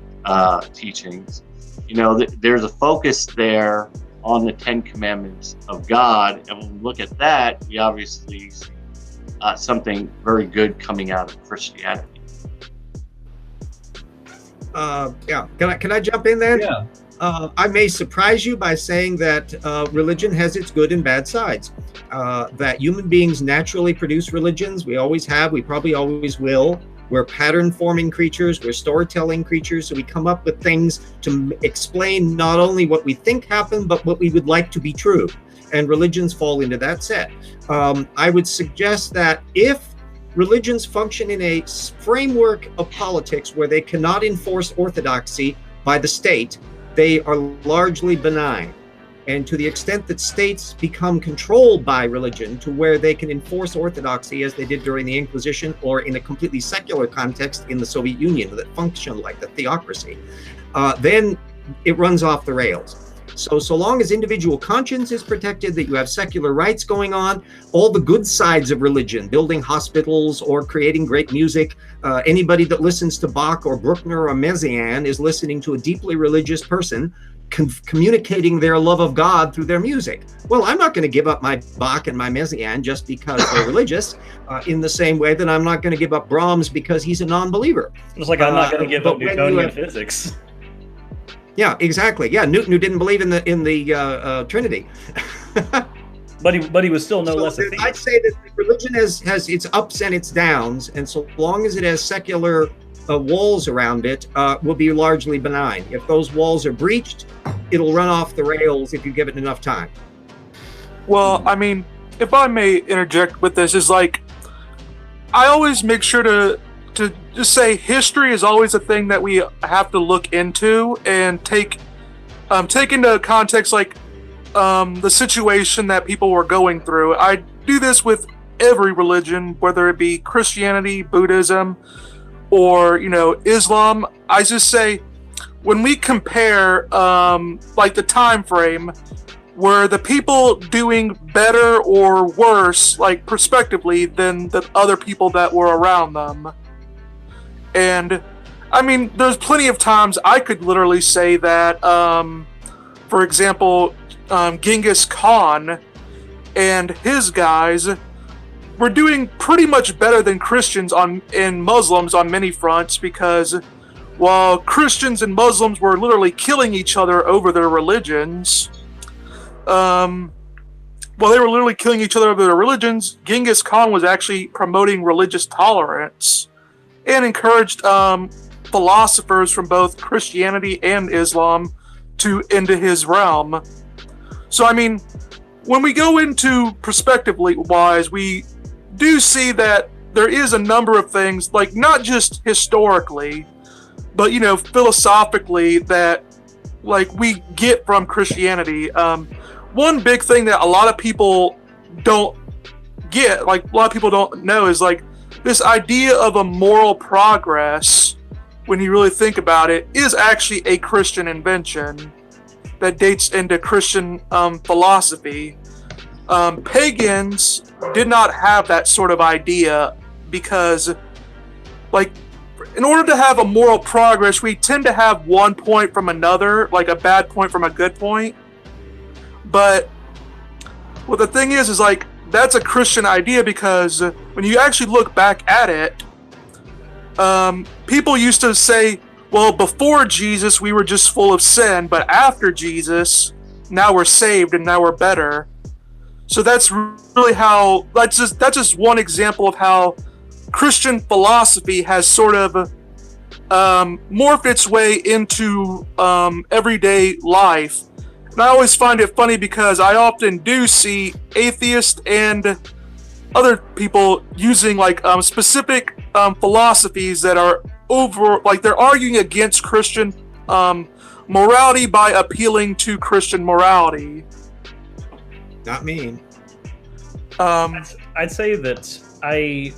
teachings, you know, there's a focus there on the 10 Commandments of God. And when we look at that, we obviously see something very good coming out of Christianity. Yeah, can I jump in there? Yeah. I may surprise you by saying that religion has its good and bad sides. That human beings naturally produce religions. We always have, we probably always will. We're pattern-forming creatures, we're storytelling creatures, so we come up with things to explain not only what we think happened, but what we would like to be true. And religions fall into that set. I would suggest that if religions function in a framework of politics where they cannot enforce orthodoxy by the state, they are largely benign. And to the extent that states become controlled by religion to where they can enforce orthodoxy as they did during the Inquisition, or in a completely secular context in the Soviet Union that functioned like the theocracy, then it runs off the rails. So long as individual conscience is protected, that you have secular rights going on, all the good sides of religion, building hospitals or creating great music, anybody that listens to Bach or Bruckner or Messiaen is listening to a deeply religious person communicating their love of God through their music. Well, I'm not going to give up my Bach and my Messiaen just because they're religious, in the same way that I'm not going to give up Brahms because he's a non-believer. It's like I'm not going to give up Newtonian physics. Yeah, exactly. Yeah, Newton, who didn't believe in the Trinity. But he was still no less a theist. I'd say that religion has its ups and its downs, and so long as it has secular walls around it, will be largely benign. If those walls are breached, it'll run off the rails if you give it enough time. Well, I mean, if I may interject with this, is like, I always make sure to just say history is always a thing that we have to look into and take into context, like the situation that people were going through. I do this with every religion, whether it be Christianity, Buddhism, or, you know, Islam. I just say, when we compare like the time frame, were the people doing better or worse, like prospectively, than the other people that were around them? And I mean, there's plenty of times I could literally say that, for example, Genghis Khan and his guys were doing pretty much better than Christians and Muslims on many fronts, because while Christians and Muslims were literally killing each other over their religions, Genghis Khan was actually promoting religious tolerance and encouraged philosophers from both Christianity and Islam to into his realm. So I mean, when we go into perspectively wise, we do see that there is a number of things, like not just historically, but, you know, philosophically, that like we get from Christianity. One big thing that a lot of people don't get, like a lot of people don't know, is like this idea of a moral progress, when you really think about it, is actually a Christian invention that dates into Christian philosophy. Pagans did not have that sort of idea, because, like, in order to have a moral progress, we tend to have one point from another, like a bad point from a good point. But what the thing is like, that's a Christian idea, because when you actually look back at it, people used to say, well, before Jesus we were just full of sin, but after Jesus, now we're saved and now we're better. So that's really how, that's just one example of how Christian philosophy has sort of morphed its way into everyday life. And I always find it funny, because I often do see atheists and other people using like specific philosophies that are over, like they're arguing against Christian morality by appealing to Christian morality. Not me. I'd say that I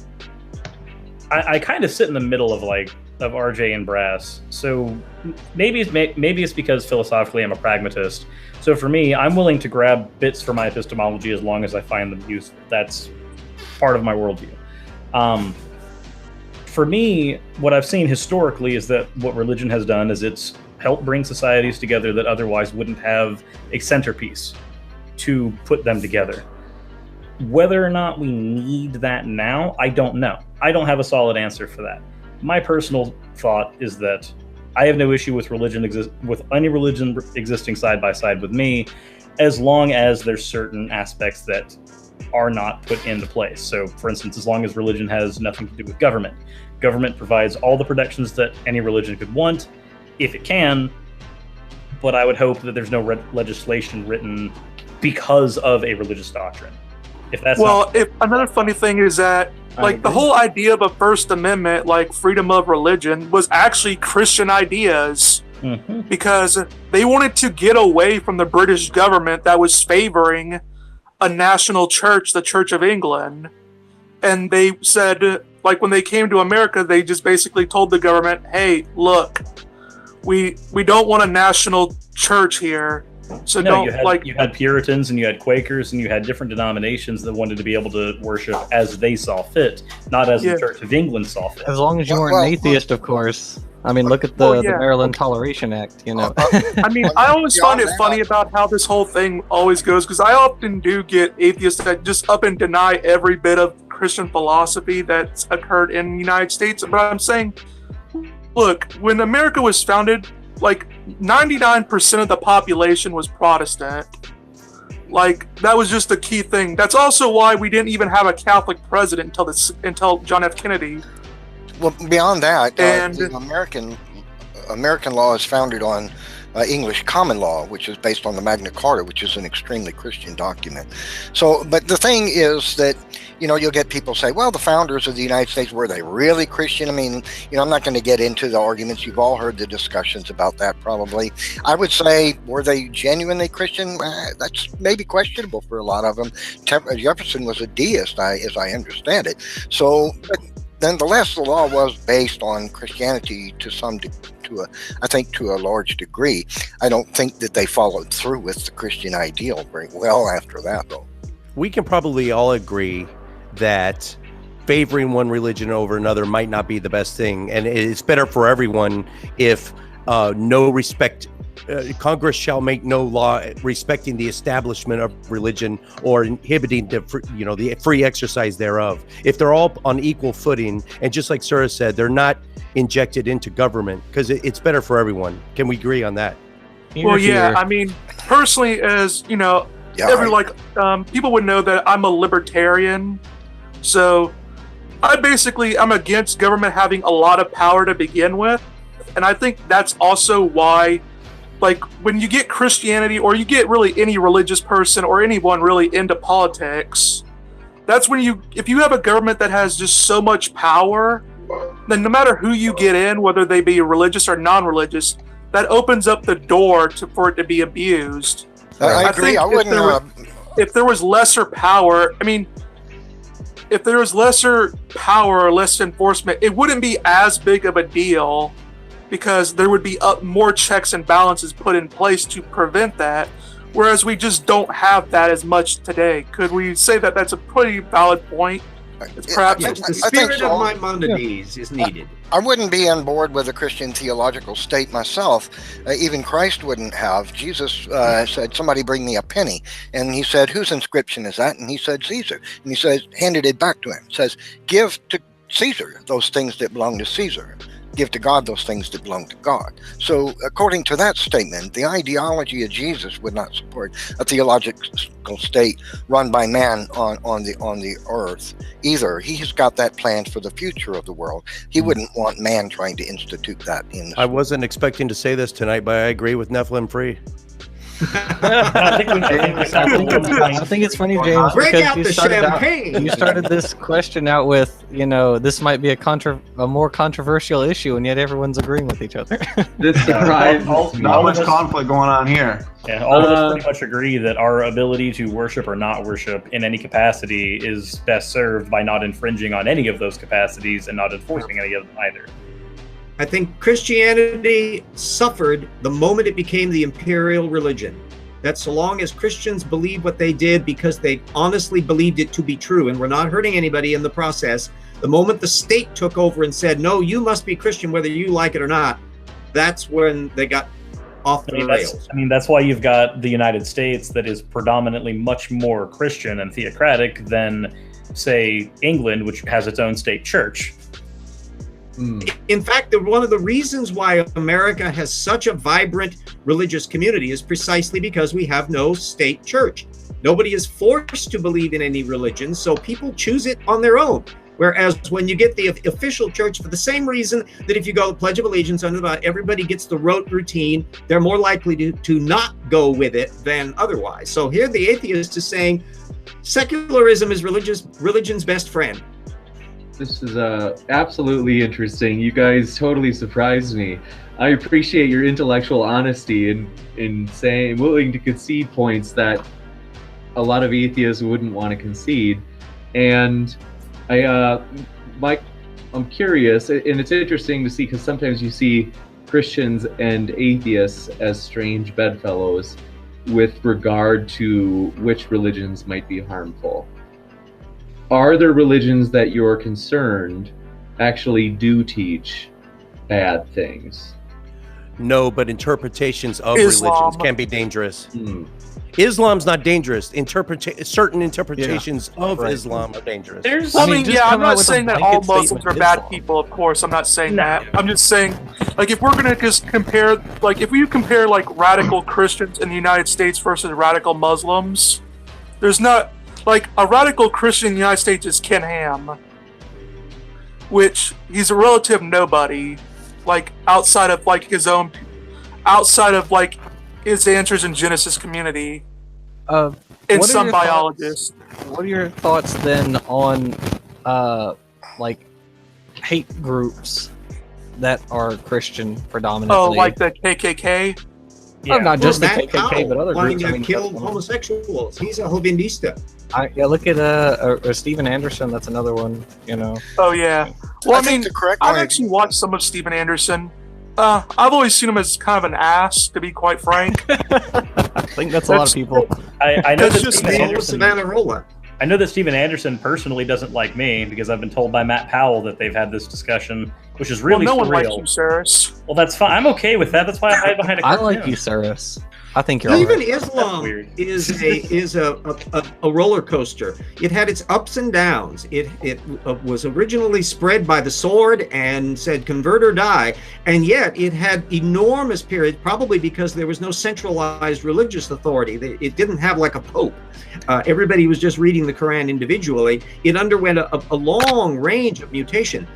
kind of sit in the middle of RJ and Brass. So maybe it's because philosophically I'm a pragmatist. So for me, I'm willing to grab bits from my epistemology as long as I find them useful. That's part of my worldview. For me, what I've seen historically is that what religion has done is it's helped bring societies together that otherwise wouldn't have a centerpiece to put them together. Whether or not we need that now, I don't know. I don't have a solid answer for that. My personal thought is that I have no issue with with any religion existing side by side with me, as long as there's certain aspects that are not put into place. So, for instance, as long as religion has nothing to do with government. Government provides all the protections that any religion could want, if it can, but I would hope that there's no legislation written because of a religious doctrine. If that's another funny thing is that the whole idea of a First Amendment, like freedom of religion, was actually Christian ideas, because they wanted to get away from the British government that was favoring a national church, the Church of England. And they said, when they came to America, they just basically told the government, hey, look, we don't want a national church here. So you had Puritans and you had Quakers and you had different denominations that wanted to be able to worship as they saw fit, not as the Church of England saw fit. As long as you weren't an atheist, of course. I mean, look at the Maryland Toleration Act, you know. I mean, I always find it funny about how this whole thing always goes, because I often do get atheists that just up and deny every bit of Christian philosophy that's occurred in the United States. But I'm saying, look, when America was founded, 99% of the population was Protestant. That was just the key thing. That's also why we didn't even have a Catholic president until John F. Kennedy. Well, beyond that, the American law is founded on English common law, which is based on the Magna Carta, which is an extremely Christian document. So, but the thing is that, you'll get people say, well, the founders of the United States, were they really Christian? I mean, I'm not going to get into the arguments. You've all heard the discussions about that probably. I would say, were they genuinely Christian? That's maybe questionable for a lot of them. Jefferson was a deist, as I understand it. So, but nonetheless, the law was based on Christianity I think to a large degree. I don't think that they followed through with the Christian ideal very well after that, though. We can probably all agree that favoring one religion over another might not be the best thing, and it's better for everyone if Congress shall make no law respecting the establishment of religion or inhibiting the free exercise thereof. If they're all on equal footing, and just like Suris said, they're not injected into government, because it's better for everyone. Can we agree on that? I mean, personally, as people would know that I'm a libertarian, so I'm against government having a lot of power to begin with, and I think that's also why, when you get Christianity, or you get really any religious person or anyone really into politics, that's when if you have a government that has just so much power, then no matter who you get in, whether they be religious or non-religious, that opens up the door for it to be abused. I agree. If there was lesser power, if there was lesser power or less enforcement, it wouldn't be as big of a deal, because there would be more checks and balances put in place to prevent that, whereas we just don't have that as much today. Could we say that that's a pretty valid point? It's perhaps the spirit of Maimonides is needed. I wouldn't be on board with a Christian theological state myself. Even Christ wouldn't have. Jesus said, somebody bring me a penny. And he said, whose inscription is that? And he said, Caesar. And he says, handed it back to him. Says, give to Caesar those things that belong to Caesar. Give to God those things that belong to God. So according to that statement, the ideology of Jesus would not support a theological state run by man on the earth either. He has got that planned for the future of the world. He wouldn't want man trying to institute that in. I wasn't expecting to say this tonight, but I agree with NephilimFree. I think it's funny, James, Break because out the champagne. you started this question out with, this might be a more controversial issue, and yet everyone's agreeing with each other. This surprised Not much conflict going on here. Yeah, all of us pretty much agree that our ability to worship or not worship in any capacity is best served by not infringing on any of those capacities and not enforcing any of them either. I think Christianity suffered the moment it became the imperial religion. That so long as Christians believed what they did because they honestly believed it to be true and were not hurting anybody in the process, the moment the state took over and said, no, you must be Christian whether you like it or not, that's when they got off the rails. That's why you've got the United States that is predominantly much more Christian and theocratic than, say, England, which has its own state church. In fact, one of the reasons why America has such a vibrant religious community is precisely because we have no state church. Nobody is forced to believe in any religion, so people choose it on their own. Whereas when you get the official church, for the same reason that if you go to the Pledge of Allegiance, everybody gets the rote routine, they're more likely to not go with it than otherwise. So here the atheist is saying secularism is religion's best friend. This is absolutely interesting. You guys totally surprised me. I appreciate your intellectual honesty in saying, willing to concede points that a lot of atheists wouldn't want to concede. And Mike, I'm curious, and it's interesting to see because sometimes you see Christians and atheists as strange bedfellows with regard to which religions might be harmful. Are there religions that you're concerned actually do teach bad things? No, but interpretations of Islam. religions can be dangerous. Islam's not dangerous. Certain interpretations of Islam are dangerous. I'm not saying that all Muslims are bad people, of course. I'm not saying that. I'm just saying, if we're going to just compare, if we compare, radical Christians in the United States versus radical Muslims, there's not, a radical Christian in the United States is Ken Ham, which he's a relative nobody, outside of, his answers in Genesis community. And some biologists. What are your thoughts then on hate groups that are Christian predominantly? Oh, like the KKK? Yeah. Not just the Matt KKK, Powell but other wanting groups. to kill homosexuals. He's a Jovinista. Look at Stephen Anderson. That's another one. Oh yeah. Well, I've way- actually watched some of Stephen Anderson. I've always seen him as kind of an ass, to be quite frank. I think that's a lot of people. I know that Just Stephen Anderson. Savonarola. I know that Stephen Anderson personally doesn't like me because I've been told by Matt Powell that they've had this discussion, which is really no one surreal. likes you, Saris. Well, that's fine. I'm okay with that. That's why I hide behind a I cartoon. like you, Saris. I think you're Even alright. Islam weird. is a roller coaster. It had its ups and downs. It was originally spread by the sword and said convert or die, and yet it had enormous periods, probably because there was no centralized religious authority. It didn't have a pope. Everybody was just reading the Quran individually. It underwent a long range of mutation.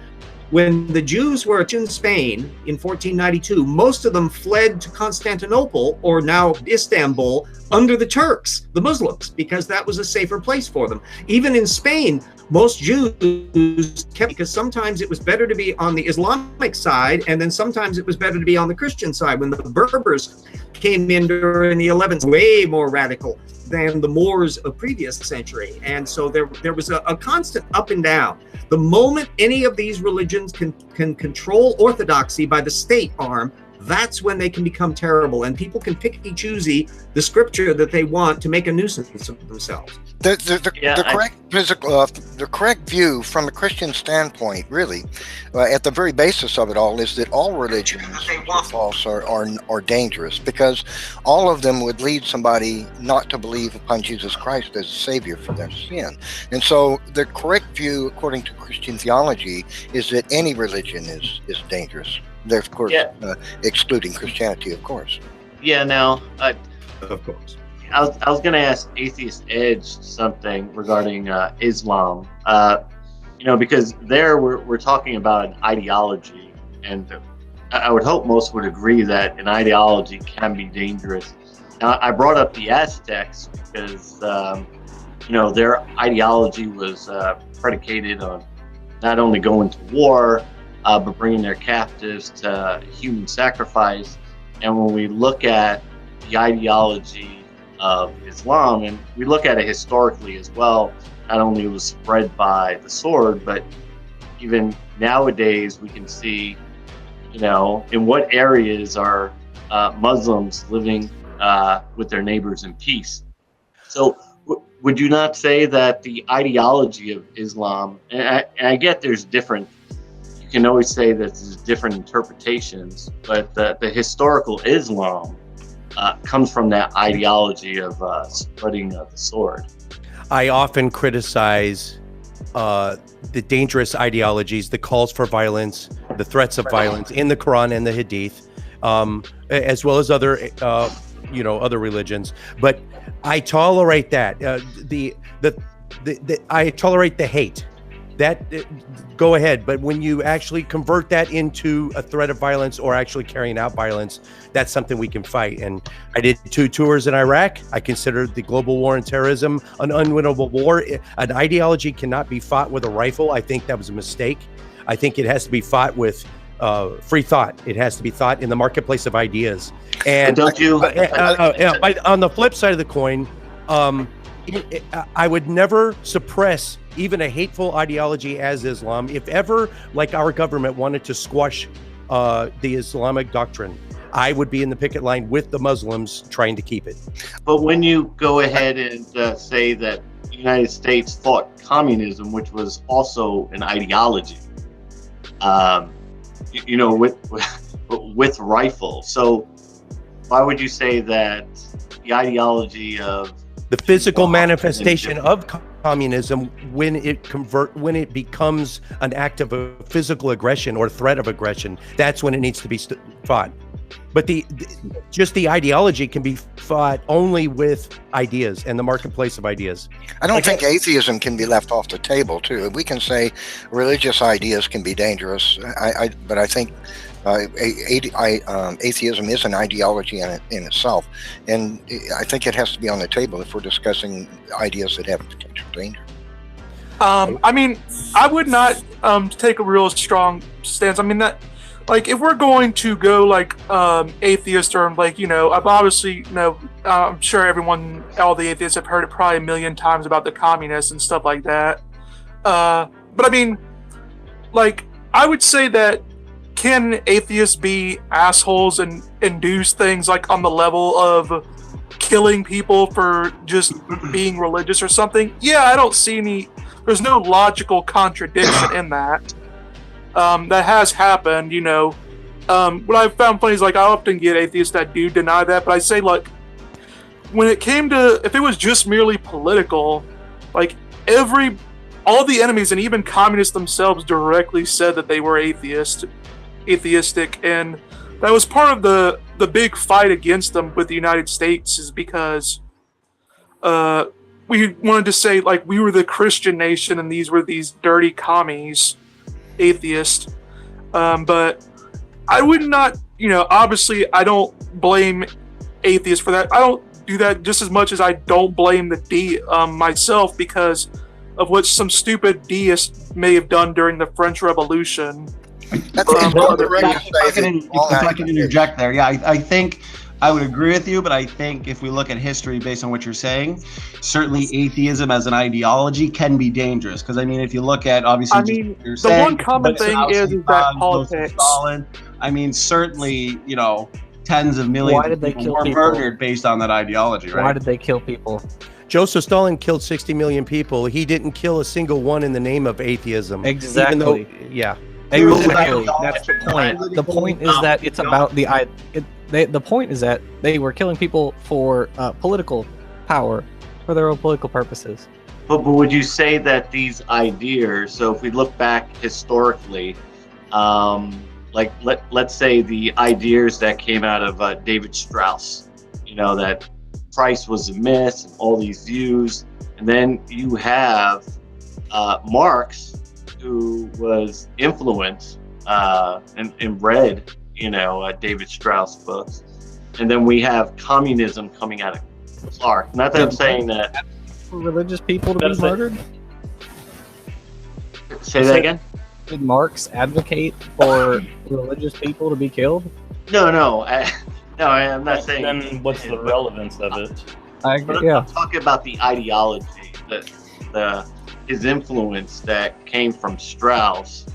When the Jews were in Spain in 1492, most of them fled to Constantinople, or now Istanbul, under the Turks, the Muslims, because that was a safer place for them. Even in Spain, most Jews kept, because sometimes it was better to be on the Islamic side, and then sometimes it was better to be on the Christian side. When the Berbers came in during the 11th, way more radical than the Moors of previous century. And so there was a constant up and down. The moment any of these religions can control orthodoxy by the state arm, that's when they can become terrible, and people can picky-choosy the scripture that they want to make a nuisance of themselves. The correct view from a Christian standpoint, really, at the very basis of it all, is that all religions are false or dangerous, because all of them would lead somebody not to believe upon Jesus Christ as a savior for their sin. And so the correct view, according to Christian theology, is that any religion is dangerous. They're, of course, excluding Christianity, of course. Yeah, now, Of course. I was going to ask Atheist Edge something regarding Islam, because there we're talking about an ideology, and I would hope most would agree that an ideology can be dangerous. Now, I brought up the Aztecs because, their ideology was predicated on not only going to war, but bringing their captives to human sacrifice. And when we look at the ideology of Islam, and we look at it historically as well, not only was spread by the sword, but even nowadays we can see, in what areas are Muslims living with their neighbors in peace. So would you not say that the ideology of Islam, and I get there's different, you can always say that there's different interpretations, but the historical Islam comes from that ideology of spreading the sword. I often criticize the dangerous ideologies, the calls for violence, the threats of violence in the Quran and the Hadith, as well as other, other religions. But I tolerate that. I tolerate the hate. That go ahead, but when you actually convert that into a threat of violence or actually carrying out violence, that's something we can fight. And I did 2 tours in Iraq. I considered the global war on terrorism an unwinnable war. An ideology cannot be fought with a rifle. I think that was a mistake. I think it has to be fought with free thought. It has to be thought in the marketplace of ideas. And don't you? On the flip side of the coin, I would never suppress even a hateful ideology as Islam. If ever, like our government wanted to squash the Islamic doctrine, I would be in the picket line with the Muslims trying to keep it. But when you go ahead and say that the United States fought communism, which was also an ideology, with rifles, so why would you say that the ideology of the physical manifestation of communism, when it becomes an act of a physical aggression or threat of aggression, that's when it needs to be fought. But just the ideology can be fought only with ideas and the marketplace of ideas. I don't think atheism can be left off the table, too. We can say religious ideas can be dangerous, but I think atheism is an ideology in itself, and I think it has to be on the table if we're discussing ideas that have potential danger. I would not take a real strong stance. If we're going to go atheist, or I've obviously I'm sure all the atheists have heard it probably a million times about the communists and stuff like that. But I would say that, can atheists be assholes and do things on the level of killing people for just being religious or something? Yeah, I don't see there's no logical contradiction in that. That has happened, What I've found funny is I often get atheists that do deny that, but I say when it came to, if it was just merely political, all the enemies and even communists themselves directly said that they were atheistic, and that was part of the big fight against them with the United States, is because we wanted to say we were the Christian nation and these were these dirty commies, atheists. But I would not, obviously I don't blame atheists for that. I don't do that just as much as I don't blame the myself because of what some stupid deists may have done during the French Revolution. If I can interject there. Yeah, I think I would agree with you, but I think if we look at history based on what you're saying, certainly atheism as an ideology can be dangerous. Because if you look at obviously, one common thing is that politics. Stalin, certainly, tens of millions of people were murdered based on that ideology, right? Why did they kill people? Joseph Stalin killed 60 million people. He didn't kill a single one in the name of atheism. Exactly. Even though, yeah. Exactly. That's the point. The point is that it's about the point is that they were killing people for political power, for their own political purposes. But would you say that these ideas, so if we look back historically, let's say the ideas that came out of David Strauss, that Christ was a myth and all these views, and then you have Marx, who was influenced and read, David Strauss books. and then we have communism coming out of Clark. Not that I'm saying that. For religious people to be murdered? Say that again? Did Marx advocate for religious people to be killed? No, I'm not saying. Then what's the relevance of it? I'm talking about the ideology, his influence that came from Strauss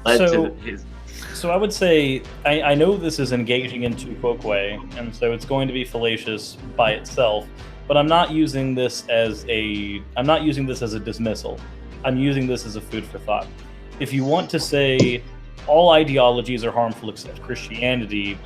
led to his. So I would say I know this is engaging into Quoque, and so it's going to be fallacious by itself. But I'm not using this as a dismissal. I'm using this as a food for thought. If you want to say all ideologies are harmful except Christianity,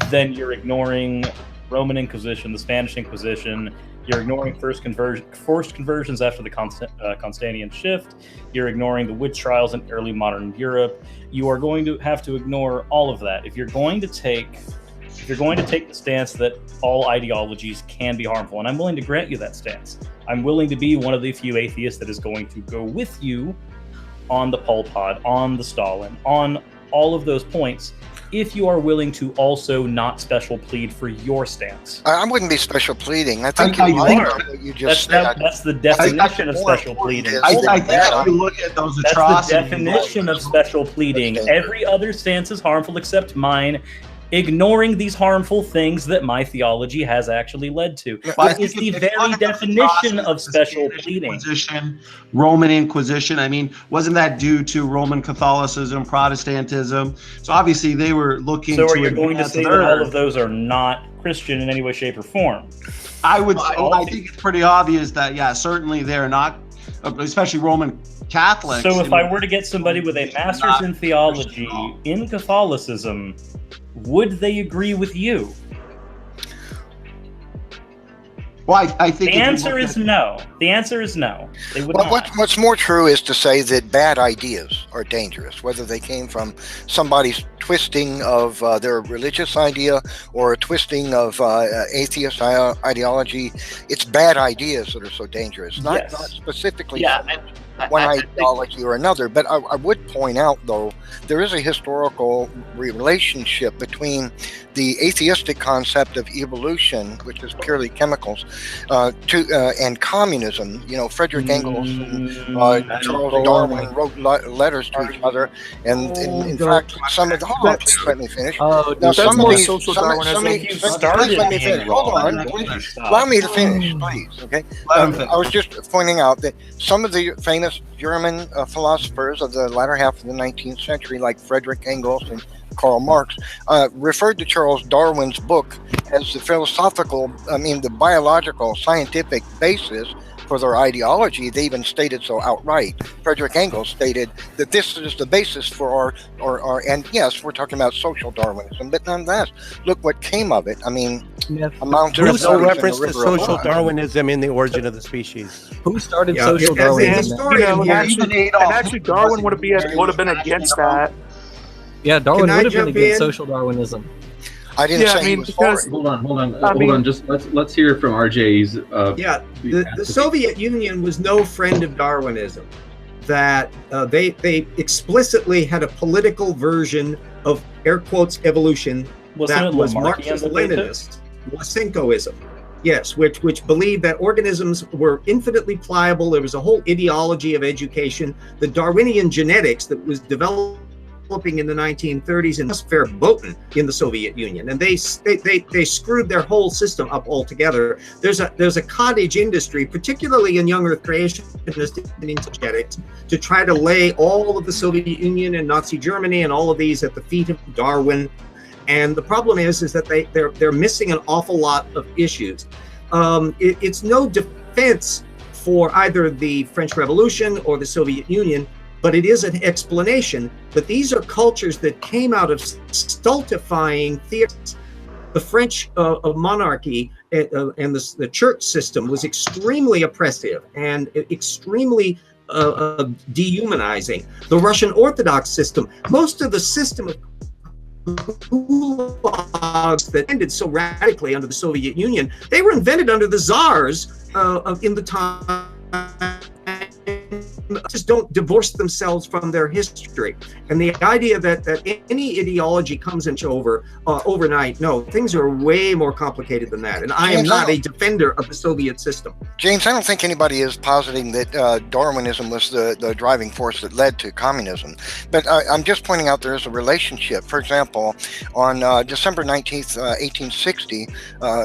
then you're ignoring Roman Inquisition, the Spanish Inquisition. You're ignoring forced conversions after the Constantinian shift. You're ignoring the witch trials in early modern Europe. You are going to have to ignore all of that. If you're going to take the stance that all ideologies can be harmful, and I'm willing to grant you that stance. I'm willing to be one of the few atheists that is going to go with you on the Pol Pot, on the Stalin, on all of those points, if you are willing to also not special plead for your stance. I wouldn't be special pleading. I think you are. What you just said. That's the definition of special pleading. I think if you look at those atrocities. That's the definition of special pleading. Every other stance is harmful except mine, ignoring these harmful things that my theology has actually led to. It is the very definition of special pleading. Roman Inquisition, I mean, wasn't that due to Roman Catholicism, Protestantism? So obviously they were looking to... So are you going to say that all of those are not Christian in any way, shape, or form? I think it's pretty obvious that, yeah, certainly they're not, especially Roman Catholics. So if I were to get somebody with a master's in theology in Catholicism, would they agree with you? Well, I think the answer is no. The answer is no. They would not. What's more true is to say that bad ideas are dangerous, whether they came from somebody's twisting of their religious idea or a twisting of atheist ideology. It's bad ideas that are so dangerous, not specifically one ideology or another. But I would point out, though, there is a historical relationship between the atheistic concept of evolution, which is purely chemicals, and communism. You know, Frederick Engels and Charles Darwin wrote letters to each other, and in fact, some of the please let me finish. Now, some of these, let me finish. Hold on, please. Allow me to finish, please. Okay. I was just pointing out that some of the famous German philosophers of the latter half of the 19th century, like Frederick Engels and Karl Marx, referred to Charles Darwin's book as the the biological, scientific basis for their ideology. They even stated so outright. Frederick Engels stated that this is the basis for our and yes, we're talking about social Darwinism, but nonetheless, look what came of it. I mean, there's no reference to social Darwinism in The Origin of the Species. Who started social Darwinism? Actually, Darwin would have been against that. Yeah, Darwin would have been against social Darwinism. I didn't say he was for it. Hold on. Just let's hear from RJ's. The Soviet Union was no friend of Darwinism. That they explicitly had a political version of air quotes evolution that was Marxist-Leninist, Lysenkoism. Yes, which believed that organisms were infinitely pliable. There was a whole ideology of education. The Darwinian genetics that was developing in the 1930s and verboten in the Soviet Union, and they screwed their whole system up altogether. There's a cottage industry, particularly in young Earth creationists and genetics, to try to lay all of the Soviet Union and Nazi Germany and all of these at the feet of Darwin. And the problem is that they're missing an awful lot of issues. It's no defense for either the French Revolution or the Soviet Union, but it is an explanation that these are cultures that came out of stultifying theories. The French monarchy and the church system was extremely oppressive and extremely dehumanizing. The Russian Orthodox system, most of the system of gulags that ended so radically under the Soviet Union, they were invented under the czars in the time just don't divorce themselves from their history. And the idea that any ideology comes and over overnight, no, things are way more complicated than that. And I am not a defender of the Soviet system. James, I don't think anybody is positing that Darwinism was the driving force that led to communism. But I'm just pointing out there is a relationship. For example, on December 19th, 1860,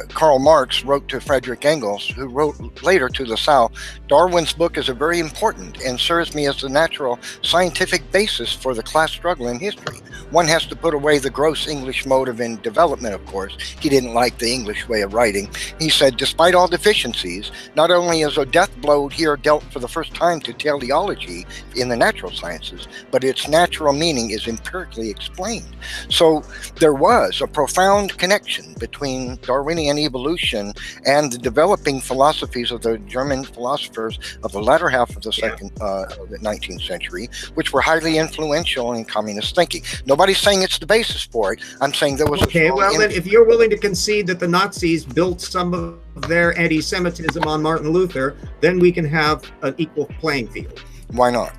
Karl Marx wrote to Frederick Engels, who wrote later to Lassalle, Darwin's book is a very important and serves me as the natural scientific basis for the class struggle in history. One has to put away the gross English motive in development, of course. He didn't like the English way of writing. He said, despite all deficiencies, not only is a death blow here dealt for the first time to teleology in the natural sciences, but its natural meaning is empirically explained. So there was a profound connection between Darwinian evolution and the developing philosophies of the German philosophers of the latter half of the the 19th century, which were highly influential in communist thinking. Nobody's saying it's the basis for it. I'm saying there was then if you're willing to concede that the Nazis built some of their anti-Semitism on Martin Luther, then we can have an equal playing field. Why not?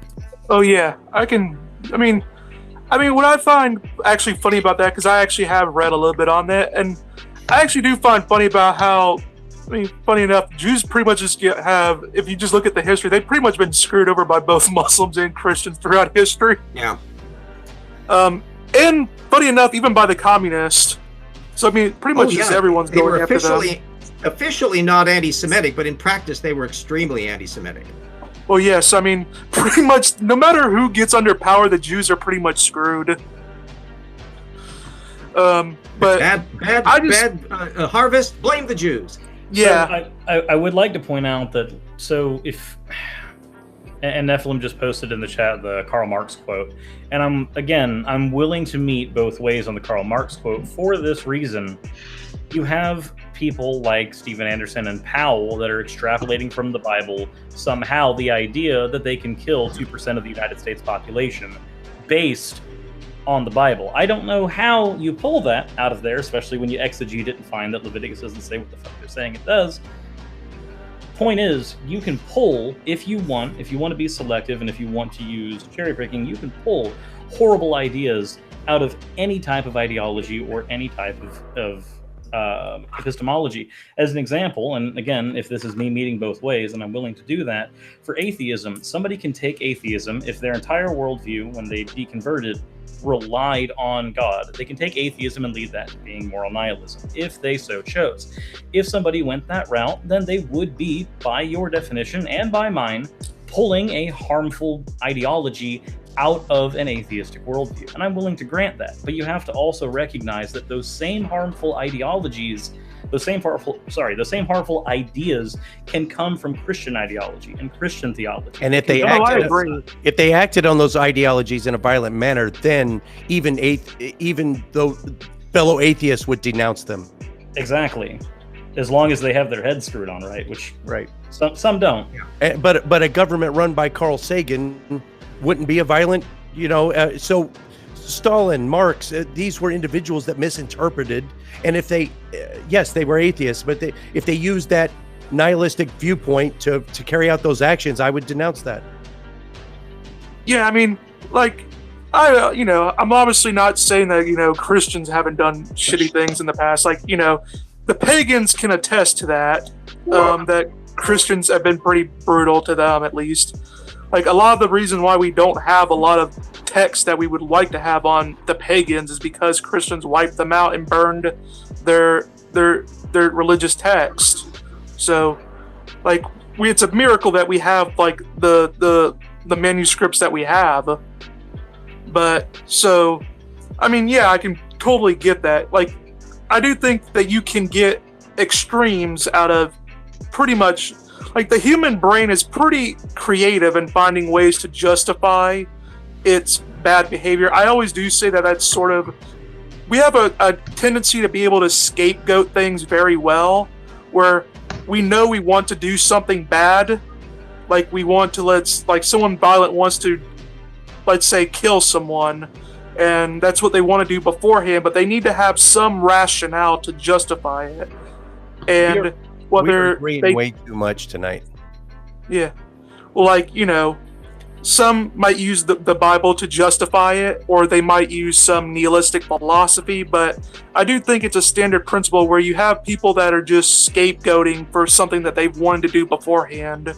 Oh yeah, I can. I mean, what I find actually funny about that, because I actually have read a little bit on that, and I actually do find funny about how, funny enough, Jews pretty much just have, if you just look at the history, they've pretty much been screwed over by both Muslims and Christians throughout history. Yeah. And funny enough, even by the communists. So pretty much just everyone's going after them. Officially not anti-Semitic, but in practice they were extremely anti-Semitic. Well, yes, pretty much no matter who gets under power, the Jews are pretty much screwed. But bad harvest, blame the Jews. Yeah. So I would like to point out that, and Nephilim just posted in the chat the Karl Marx quote, and I'm willing to meet both ways on the Karl Marx quote for this reason. You have people like Stephen Anderson and Powell that are extrapolating from the Bible somehow the idea that they can kill 2% of the United States population based on the Bible. I don't know how you pull that out of there, especially when you exegete it and find that Leviticus doesn't say what the fuck they're saying it does. Point is, you can pull, if you want to be selective and if you want to use cherry picking, you can pull horrible ideas out of any type of ideology or any type of epistemology. As an example, and again, if this is me meeting both ways, and I'm willing to do that, for atheism, somebody can take atheism if their entire worldview, when they deconverted, relied on God. They can take atheism and lead that to being moral nihilism, if they so chose. If somebody went that route, then they would be, by your definition and by mine, pulling a harmful ideology out of an atheistic worldview. And I'm willing to grant that. But you have to also recognize that those same harmful ideologies, those same harmful ideas can come from Christian ideology and Christian theology. And if they acted on those ideologies in a violent manner, then even though fellow atheists would denounce them. Exactly. As long as they have their heads screwed on right, which some don't. Yeah. But a government run by Carl Sagan wouldn't be a violent, so Stalin, Marx, these were individuals that misinterpreted, and if they, yes, they were atheists, but if they used that nihilistic viewpoint to carry out those actions, I would denounce that. Yeah, I'm obviously not saying that, Christians haven't done shitty things in the past. The pagans can attest to that, that Christians have been pretty brutal to them, at least. A lot of the reason why we don't have a lot of text that we would like to have on the pagans is because Christians wiped them out and burned their religious text. So, it's a miracle that we have the manuscripts that we have. But I can totally get that. I do think that you can get extremes out of pretty much. The human brain is pretty creative in finding ways to justify its bad behavior. I always do say that that's sort of... We have a tendency to be able to scapegoat things very well, where we know we want to do something bad. We want to someone violent wants to, let's say, kill someone, and that's what they want to do beforehand, but they need to have some rationale to justify it. And... We're agreeing way too much tonight. Yeah. Well, some might use the Bible to justify it, or they might use some nihilistic philosophy, but I do think it's a standard principle where you have people that are just scapegoating for something that they've wanted to do beforehand.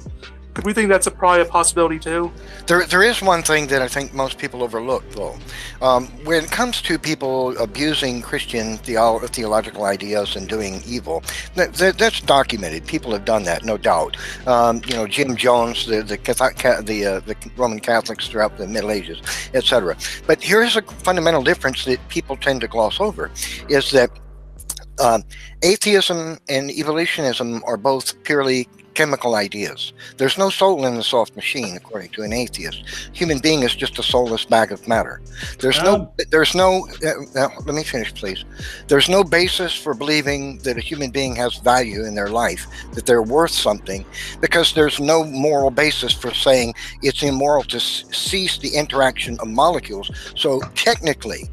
We think that's probably a possibility too. There is one thing that I think most people overlook, though. When it comes to people abusing Christian theological ideas and doing evil, that's documented. People have done that, no doubt. Jim Jones, the Roman Catholics throughout the Middle Ages, etc. But here's a fundamental difference that people tend to gloss over, is that atheism and evolutionism are both purely chemical ideas. There's no soul in the soft machine, according to an atheist. Human being is just a soulless bag of matter. Let me finish, please. There's no basis for believing that a human being has value in their life, that they're worth something, because there's no moral basis for saying it's immoral to cease the interaction of molecules. So technically,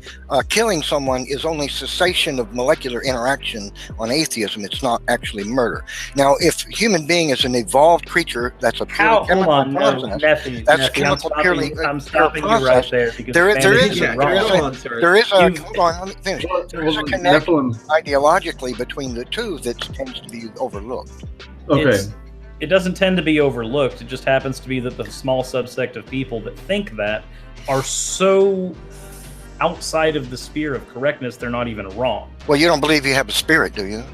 killing someone is only cessation of molecular interaction on atheism. It's not actually murder. Now, if human being is an evolved creature, that's a purely chemical process. That's chemical purely. I'm stopping you right there because there is a hold on, let me finish. There is a connection ideologically between the two that tends to be overlooked. Okay. It doesn't tend to be overlooked. It just happens to be that the small subsect of people that think that are so outside of the sphere of correctness, they're not even wrong. Well, you don't believe you have a spirit, do you?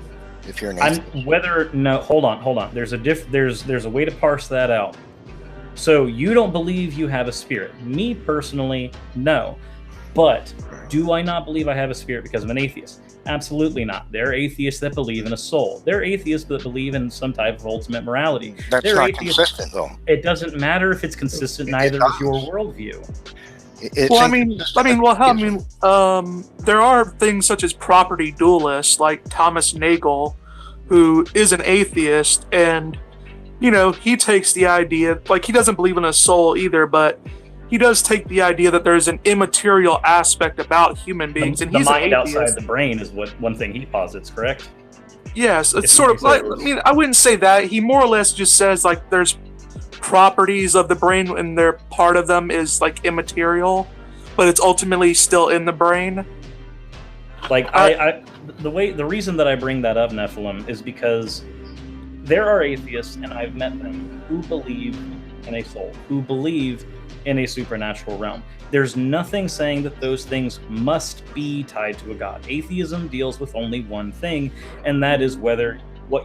If you're an atheist. Hold on. There's a way to parse that out. So you don't believe you have a spirit. Me personally, no. But do I not believe I have a spirit because I'm an atheist? Absolutely not. There are atheists that believe in a soul. There are atheists that believe in some type of ultimate morality. That's not consistent, though. It doesn't matter if it's consistent. Neither is your worldview. There are things such as property dualists, like Thomas Nagel, who is an atheist, and he takes the idea, like, he doesn't believe in a soul either, but he does take the idea that there's an immaterial aspect about human beings, and the he's mind an atheist. outside the brain is one thing he posits, correct? Yes, it's sort of like, I wouldn't say that. He more or less just says, like, there's properties of the brain and they're part of them is like immaterial, but it's ultimately still in the brain. Like the reason that I bring that up, Nephilim, is because there are atheists, and I've met them, who believe in a soul, who believe in a supernatural realm. There's nothing saying that those things must be tied to a god. Atheism deals with only one thing, and that is what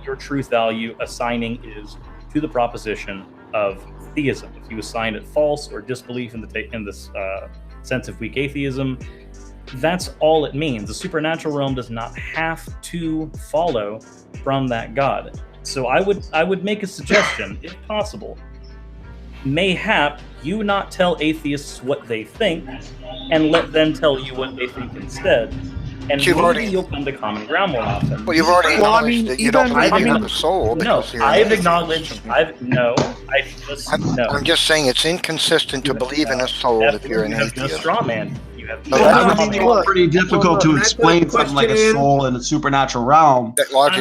your truth value assigning is to the proposition of theism. If you assign it false or disbelief in this sense of weak atheism, that's all it means. The supernatural realm does not have to follow from that god. So I would make a suggestion, if possible. Mayhap you not tell atheists what they think, and let them tell you what they think instead. And maybe you'll come to common ground more often. Well, you've already acknowledged that you don't believe you have a soul. No, I've acknowledged. I'm just saying it's inconsistent to believe in a soul if you're an atheist. You have no straw man. It's pretty difficult to explain something like a soul in a supernatural realm. Not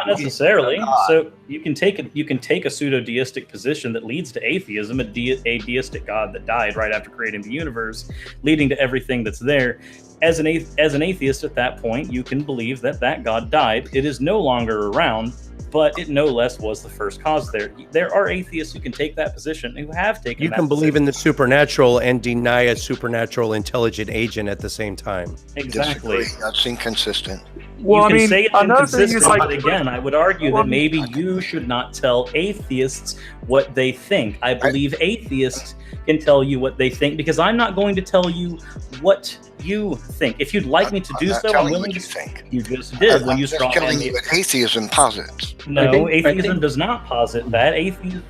necessarily. So you can take a pseudo-deistic position that leads to atheism, a deistic God that died right after creating the universe, leading to everything that's there. As an atheist at that point, you can believe that God died. It is no longer around, but it no less was the first cause there. There are atheists who can take that position, who have taken that You can believe in the supernatural and deny a supernatural intelligent agent at the same time. Exactly. Disagree. That's inconsistent. Well, you can say it's inconsistent, is, like, but again, I would argue that maybe you should not tell atheists what they think. I believe atheists can tell you what they think, because I'm not going to tell you what you think. If you'd like me to do so, I'm willing to think. You just did when you straw man. I'm telling you what atheism posits. No, atheism does not posit that.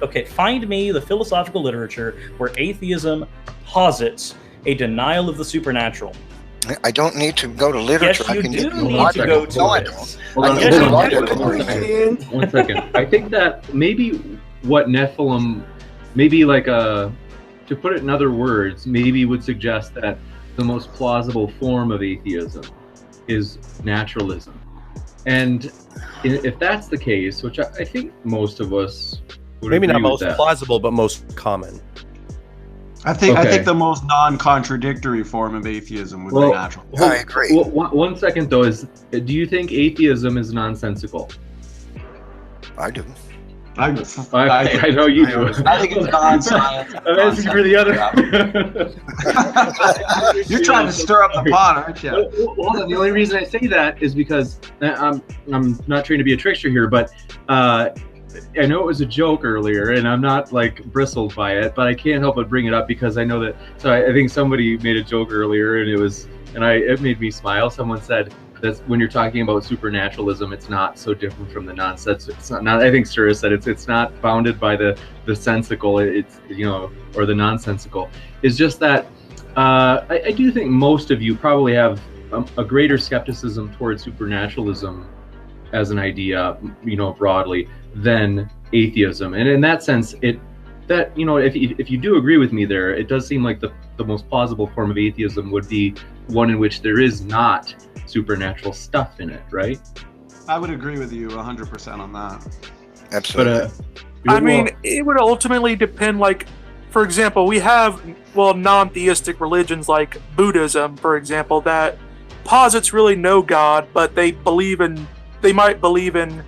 Okay, find me the philosophical literature where atheism posits a denial of the supernatural. I don't need to go to literature. Yes, you I can do get need logic. to go to No, it. I don't. One second. I think that maybe what Nephilim, maybe like to put it in other words, maybe would suggest that the most plausible form of atheism is naturalism. And if that's the case, which I think most of us would maybe agree not with most that. plausible, but most common. I think the most non-contradictory form of atheism would be natural. I agree. One second though, do you think atheism is nonsensical? I do. I know you do. I think it's non-science. I'm asking for the other. You're trying to stir up the pot, aren't you? Hold on. The only reason I say that is because I'm not trying to be a trickster here, but I know it was a joke earlier, and I'm not like bristled by it, but I can't help but bring it up because I know that. So I think somebody made a joke earlier, and it made me smile. Someone said that when you're talking about supernaturalism, it's not so different from the nonsense. It's not. I think Suris said it's not bounded by the sensical. It's or the nonsensical. It's just that I do think most of you probably have a greater skepticism towards supernaturalism as an idea, broadly, than atheism. And in that sense, if you do agree with me there, it does seem like the most plausible form of atheism would be one in which there is not supernatural stuff in it, right? I would agree with you 100% on that. Absolutely. I mean, it would ultimately depend, like, for example, we have, non-theistic religions like Buddhism, for example, that posits really no God, but they might believe in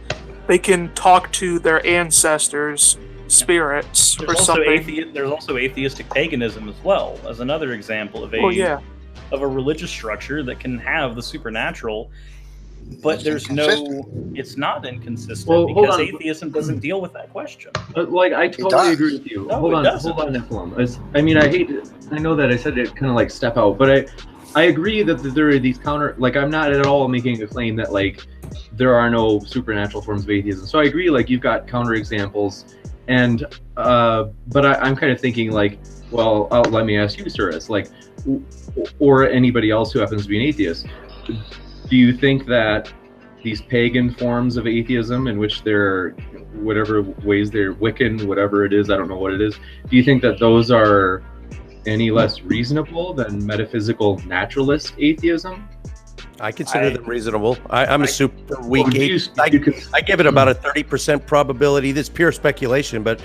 they can talk to their ancestors, spirits, or something. There's also atheistic paganism as well, as another example of a religious structure that can have the supernatural, but it's not inconsistent because atheism doesn't deal with that question. I totally agree with you. Hold on, Nephilim. I know that I said it kind of like step out, but I agree that there are these I'm not at all making a claim that there are no supernatural forms of atheism. So I agree, you've got counterexamples, and but I'm kind of thinking let me ask you, Suris, or anybody else who happens to be an atheist. Do you think that these pagan forms of atheism, in which they're whatever ways they're Wiccan, whatever it is, I don't know what it is, do you think that those are any less reasonable than metaphysical naturalist atheism? I consider them reasonable. I'm a super weak atheist. I give it about a 30% probability. This is pure speculation, but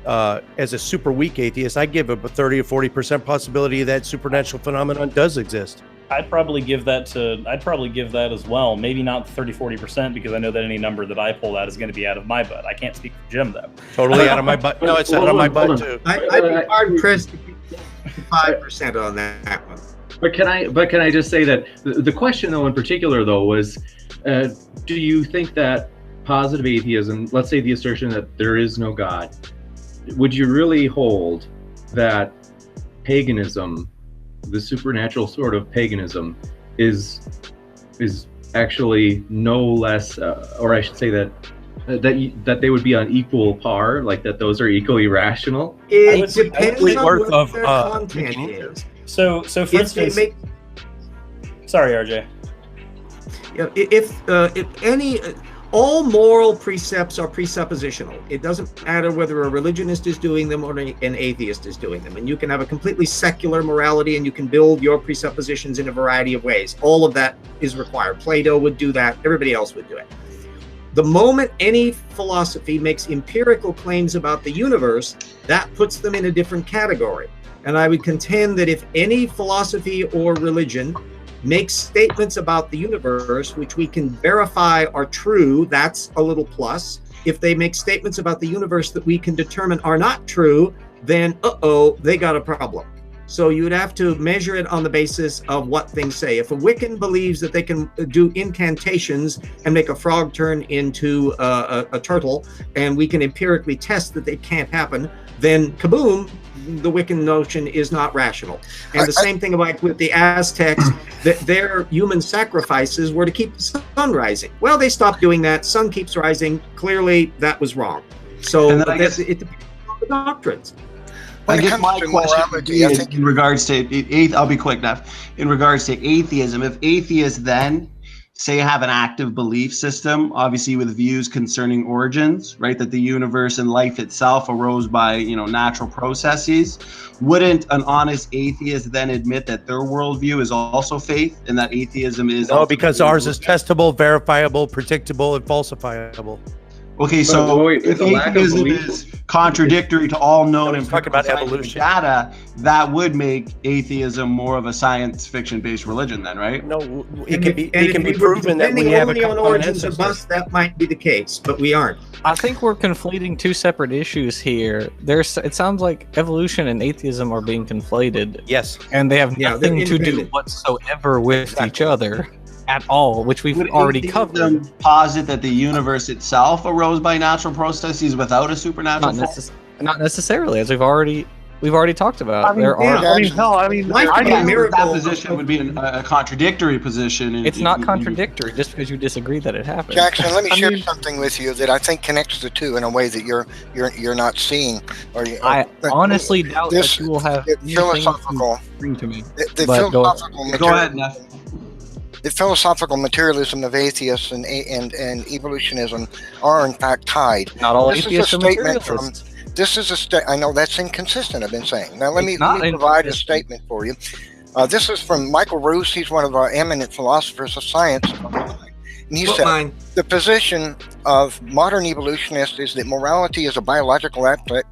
as a super weak atheist, I give it a 30 or 40% possibility that supernatural phenomenon does exist. I'd probably give that as well. Maybe not 30-40%, because I know that any number that I pull out is going to be out of my butt. I can't speak for Jim though. Totally out of my butt. No, it's out of my butt too. I'd be hard pressed to be 5% on that one. But can I just say that the question though in particular though was, do you think that positive atheism, let's say the assertion that there is no God, would you really hold that paganism, the supernatural sort of paganism, is actually no less, or I should say that they would be on equal par, that those are equally rational? It depends on what their content is. So for instance, sorry, RJ. If any, all moral precepts are presuppositional. It doesn't matter whether a religionist is doing them or an atheist is doing them. And you can have a completely secular morality, and you can build your presuppositions in a variety of ways. All of that is required. Plato would do that. Everybody else would do it. The moment any philosophy makes empirical claims about the universe, that puts them in a different category. And I would contend that if any philosophy or religion makes statements about the universe which we can verify are true, that's a little plus. If they make statements about the universe that we can determine are not true, then they got a problem. So you would have to measure it on the basis of what things say. If a Wiccan believes that they can do incantations and make a frog turn into a turtle, and we can empirically test that it can't happen, then kaboom, the Wiccan notion is not rational. And the same thing about with the Aztecs, that their human sacrifices were to keep the sun rising. Well, they stopped doing that. Sun keeps rising. Clearly, that was wrong. So it depends on the doctrines. I guess my question is in regards to, I'll be quick, Neff. In regards to atheism, if atheists then say have an active belief system, obviously with views concerning origins, right, that the universe and life itself arose by, natural processes, wouldn't an honest atheist then admit that their worldview is also faith and that atheism is? No, because ours is testable, verifiable, predictable, and falsifiable. Okay, so if atheism is contradictory to all known No, he's talking about empirical evolution. data, that would make atheism more of a science fiction based religion then, right? No, it And can if- be. and It if can be we were proven that we depending have a only on common origins of ancestor. bus, that might be the case, but we aren't. I think we're conflating two separate issues here. It sounds like evolution and atheism are being conflated, Yes. and they have Yeah, they're nothing to do independent. whatsoever with each other at all, which we've Would already atheism covered. posit that the universe itself arose by natural processes without a supernatural force? Not necessarily, as we've already talked about. I mean, there yeah, are. I mean, hell, I mean, Life I could be a can, miracle. That position would be a contradictory position. It's not contradictory just because you disagree that it happened. Jackson, let me I share mean- something with you that I think connects the two in a way that you're not seeing. Or I honestly doubt this- that you will have the anything philosophical, to bring to me. the But go ahead. philosophical Go ahead, Neff. the philosophical materialism of atheists and evolutionism are in fact tied. Not all This is a atheists are statement from. materialists. This is I know that's inconsistent. I've been saying. Now let me It's not provide a inconsistent. statement for you. This is from Michael Roos. He's one of our eminent philosophers of science. And he Put said, mine. the position of modern evolutionists is that morality is a biological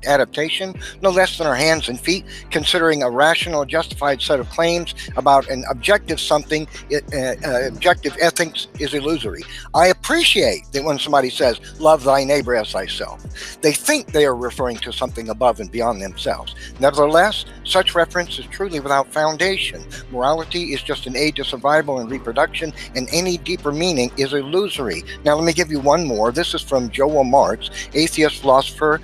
adaptation, no less than our hands and feet, considering a rational, justified set of claims about an objective something, objective ethics is illusory. I appreciate that when somebody says, love thy neighbor as thyself, they think they are referring to something above and beyond themselves. Nevertheless, such reference is truly without foundation. Morality is just an aid to survival and reproduction, and any deeper meaning is illusory. Now, let me give you one more. This is from Joel Marx, atheist philosopher,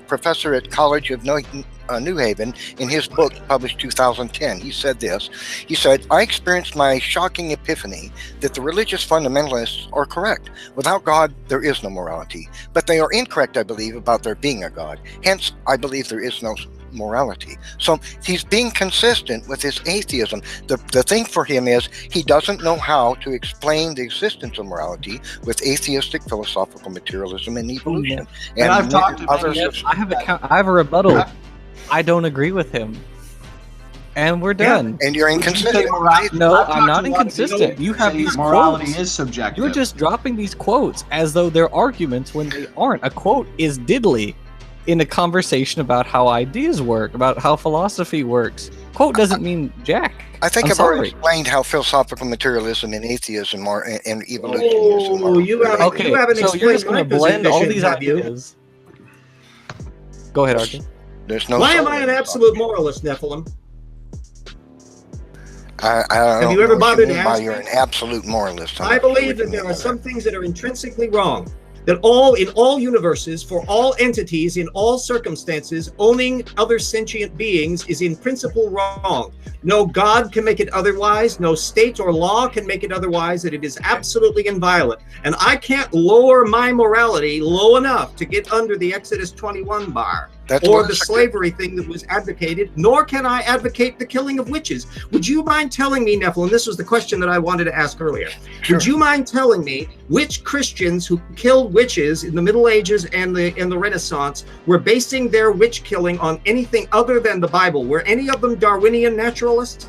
professor at College of New Haven, in his book published 2010. He said this. He said, I experienced my shocking epiphany that the religious fundamentalists are correct. Without God, there is no morality. But they are incorrect, I believe, about there being a God. Hence, I believe there is no morality. So he's being consistent with his atheism. The thing for him is he doesn't know how to explain the existence of morality with atheistic philosophical materialism and evolution. And I've talked to others. I have a rebuttal. I don't agree with him. And we're done. And you're inconsistent. No, I've I'm not talked to a lot of people inconsistent. You have who these say morality quotes. is subjective. You're just dropping these quotes as though they're arguments when they aren't. A quote is diddly in a conversation about how ideas work, about how philosophy works. Quote doesn't mean jack. I think I'm I've already sorry. explained how philosophical materialism and atheism are, and evolutionism Oh, are. you haven't, Okay, you haven't so you're explained just going my to blend all position, these have you? ideas. Go ahead, Archie. There's no. Why am I an absolute moralist, Nephilim? I don't Have you know ever what bothered to mean by ask you're me? an absolute moralist. I'm I not sure believe what that you there mean are by some things that are intrinsically wrong. That in all universes, for all entities, in all circumstances, owning other sentient beings is in principle wrong. No God can make it otherwise. No state or law can make it otherwise. That it is absolutely inviolate. And I can't lower my morality low enough to get under the Exodus 21 bar. That's Or what the it's- slavery thing that was advocated, nor can I advocate the killing of witches. Would you mind telling me, Nephilim, this was the question that I wanted to ask earlier. Sure. Would you mind telling me which Christians who killed witches in the Middle Ages and the Renaissance were basing their witch killing on anything other than the Bible? Were any of them Darwinian naturalists?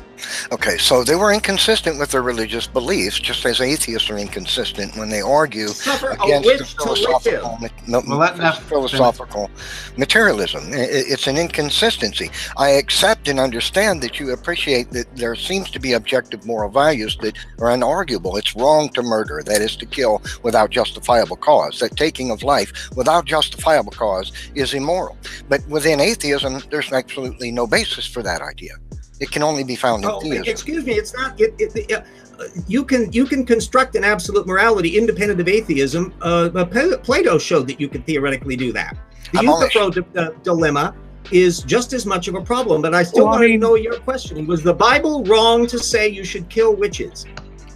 Okay, so they were inconsistent with their religious beliefs, just as atheists are inconsistent when they argue Suffer a against the witch to live. philosophical materialism. It's an inconsistency. I accept and understand that you appreciate that there seems to be objective moral values that are unarguable. It's wrong to murder, that is to kill without justifiable cause. That taking of life without justifiable cause is immoral. But within atheism, there's absolutely no basis for that idea. It can only be found in theism. Excuse me, it's not. You can construct an absolute morality independent of atheism. Plato showed that you could theoretically do that. The Euthyphro dilemma is just as much of a problem, but I still want to know your question. Was the Bible wrong to say you should kill witches?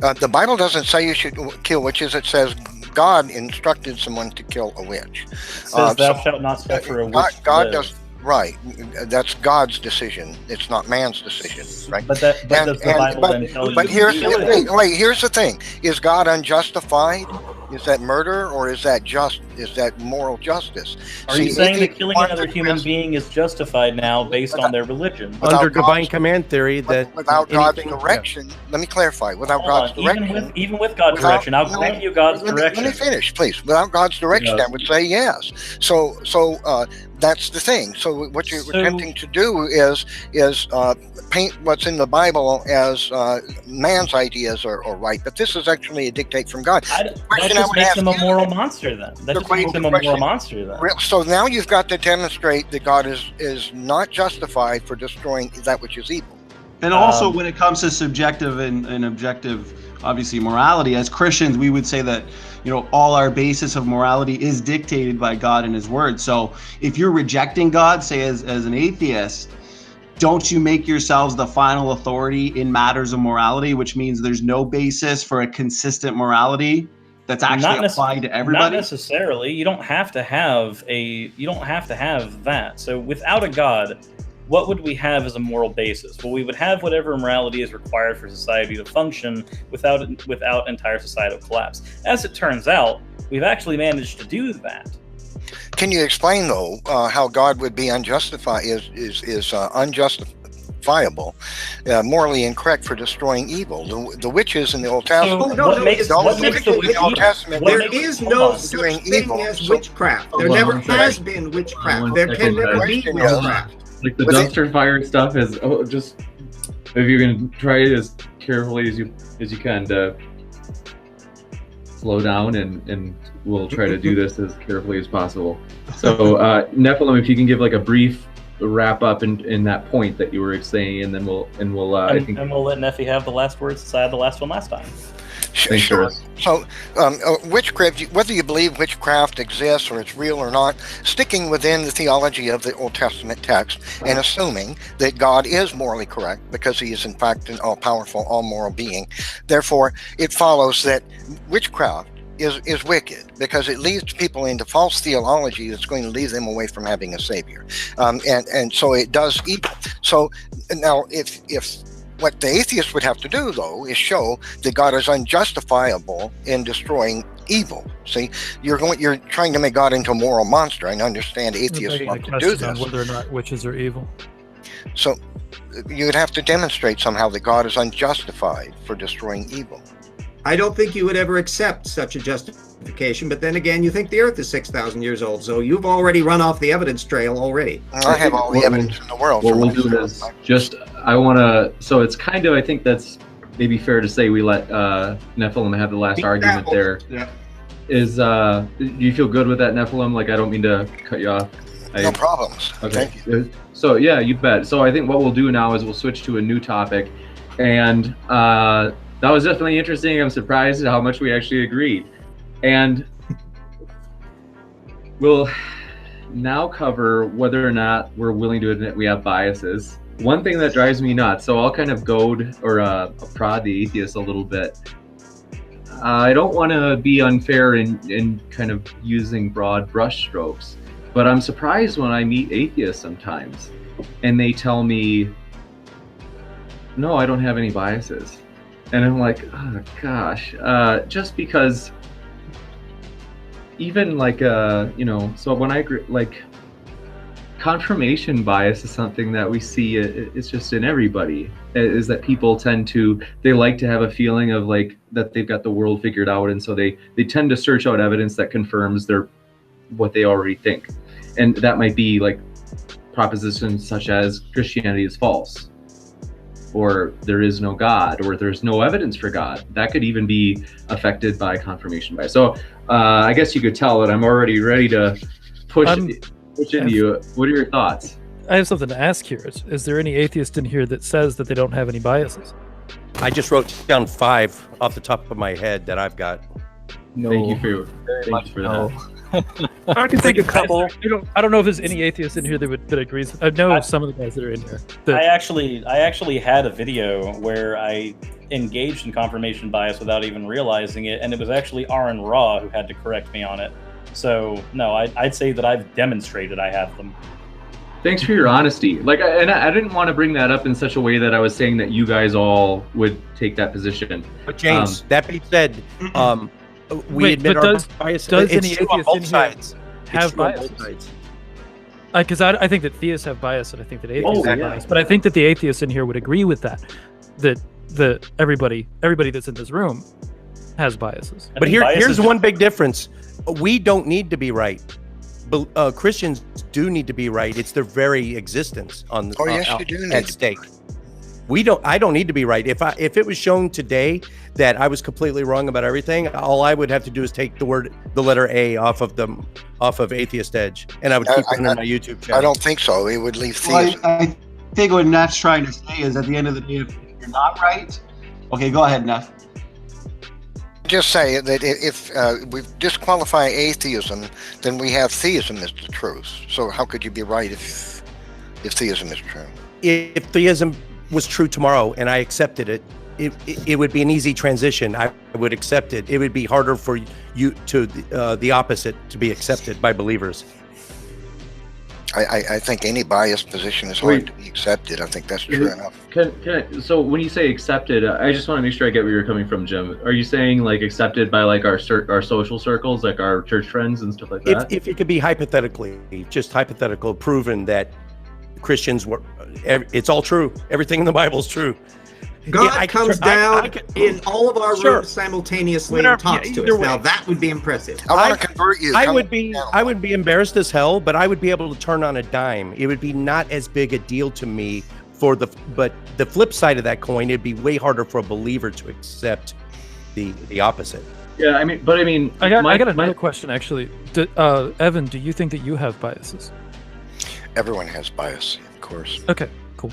The Bible doesn't say you should kill witches. It says God instructed someone to kill a witch. It says thou shalt not suffer a witch to God live. does. Right, that's God's decision. It's not man's decision, right? But does the Bible then tell you But to here's kill it? here's the thing: is God unjustified Is that murder, or is that moral justice? Are you saying that killing another human being is justified now based on their religion? Under divine command theory, that without God's direction, let me clarify. Without God's direction, even with God's direction, I'll grant you God's direction. Let me finish, please. Without God's direction, I would say yes. So that's the thing. So what you're attempting to do is paint what's in the Bible as man's ideas are right, but this is actually a dictate from God. That just makes him a moral monster then. That just makes him a moral monster then. So now you've got to demonstrate that God is not justified for destroying that which is evil. And also, when it comes to subjective and objective, obviously, morality, as Christians, we would say that, all our basis of morality is dictated by God and his word. So if you're rejecting God, say as an atheist, don't you make yourselves the final authority in matters of morality, which means there's no basis for a consistent morality that's actually applied to everybody? Not necessarily. You don't have to have that. So without a God, what would we have as a moral basis? Well, we would have whatever morality is required for society to function without entire societal collapse. As it turns out, we've actually managed to do that. Can you explain, though, how God would be unjustifiable, morally incorrect for destroying evil? The witches in the Old Testament. There is no such thing as witchcraft. There never has been witchcraft. There can never be witchcraft. Like the dumpster fire stuff is just, if you can try it as carefully as you can to slow down, and we'll try to do this as carefully as possible. So Nephilim, if you can give like a brief wrap up in that point that you were saying, and then we'll let Nephi have the last words since I had the last one last time. Sure. So, witchcraft, whether you believe witchcraft exists or it's real or not, sticking within the theology of the Old Testament text and assuming that God is morally correct because he is in fact an all-powerful, all-moral being, therefore it follows that witchcraft is wicked because it leads people into false theology that's going to lead them away from having a savior, and so it does evil. So now, if what the atheist would have to do, though, is show that God is unjustifiable in destroying evil. See, you're trying to make God into a moral monster. I understand atheists want to do this. Whether or not witches are evil. So you would have to demonstrate somehow that God is unjustified for destroying evil. I don't think you would ever accept such a justification, but then again, you think the Earth is 6,000 years old, so you've already run off the evidence trail already. I have all the evidence in the world. What we'll do is so it's kind of, I think that's maybe fair to say we let Nephilim have the last argument there. Yeah. Do you feel good with that, Nephilim? Like, I don't mean to cut you off. No problems. Okay. Thank you. So yeah, you bet. So I think what we'll do now is we'll switch to a new topic, and that was definitely interesting. I'm surprised at how much we actually agreed. And we'll now cover whether or not we're willing to admit we have biases. One thing that drives me nuts, so I'll kind of goad or prod the atheist a little bit. I don't want to be unfair in kind of using broad brushstrokes, but I'm surprised when I meet atheists sometimes and they tell me, no, I don't have any biases. And I'm like, oh gosh, just because even like, so when I like confirmation bias is something that we see, it's just in everybody, is that people they like to have a feeling of like that they've got the world figured out. And so they tend to search out evidence that confirms what they already think. And that might be like propositions such as Christianity is false, or there is no God, or there's no evidence for God. That could even be affected by confirmation bias. So I guess you could tell that I'm already ready to push into you. What are your thoughts? I have something to ask here. Is there any atheist in here that says that they don't have any biases? I just wrote down 5 off the top of my head that I've got. No. Thank you for that. I can think a couple. I don't know if there's any atheist in here that agrees. I know some of the guys that are in here. I actually had a video where I engaged in confirmation bias without even realizing it, and it was actually Aaron Raw who had to correct me on it. So no, I'd say that I've demonstrated I have them. Thanks for your honesty. I didn't want to bring that up in such a way that I was saying that you guys all would take that position. But James, that being said, We admit but our bias. does It's any true on atheist both in here sides. have It's true on biases? both sides. Because I think that theists have bias, and I think that atheists have yeah. bias. But I think that the atheists in here would agree with that. That everybody that's in this room has biases. But here's one big difference. We don't need to be right. But Christians do need to be right. It's their very existence on Oh, yes, you do need at to stake. I don't need to be right. If it was shown today that I was completely wrong about everything, all I would have to do is take the letter A off of Atheist Edge, and I would keep it on my YouTube channel. I don't think so. It would leave Well, theism. I think what Neff's trying to say is at the end of the day, if you're not right, okay, go ahead, Neff. Just say that if we disqualify atheism, then we have theism as the truth. So how could you be right if theism is true? If theism was true tomorrow and I accepted it, it would be an easy transition. I would accept it. It would be harder for you to the opposite to be accepted by believers. I think any biased position is hard to be accepted. I think that's true enough. So when you say accepted, I just want to make sure I get where you're coming from, Jim. Are you saying like accepted by like our social circles, like our church friends and stuff like that? If it could be hypothetically, just hypothetical, proven that Christians were, it's all true. Everything in the Bible is true. God comes down in all of our rooms simultaneously and talks to us. Now that would be impressive. I want to convert you. I would be embarrassed as hell, but I would be able to turn on a dime. It would be not as big a deal to me but the flip side of that coin, it'd be way harder for a believer to accept the opposite. Yeah, I mean, I got another question actually. Evan, do you think that you have biases? Everyone has bias, of course. Okay, cool.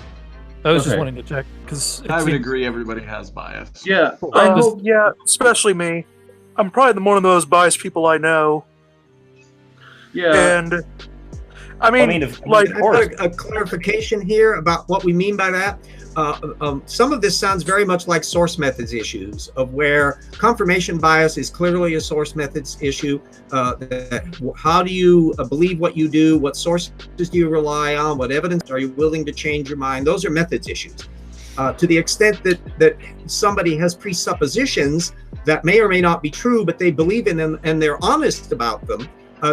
I was just wanting to check because I would agree everybody has bias. Yeah. Yeah, especially me. I'm probably one of the most biased people I know. Yeah. And I mean like a clarification here about what we mean by that. Some of this sounds very much like source methods issues, of where confirmation bias is clearly a source methods issue. How do you believe what you do? What sources do you rely on? What evidence are you willing to change your mind? Those are methods issues. To the extent that somebody has presuppositions that may or may not be true, but they believe in them and they're honest about them,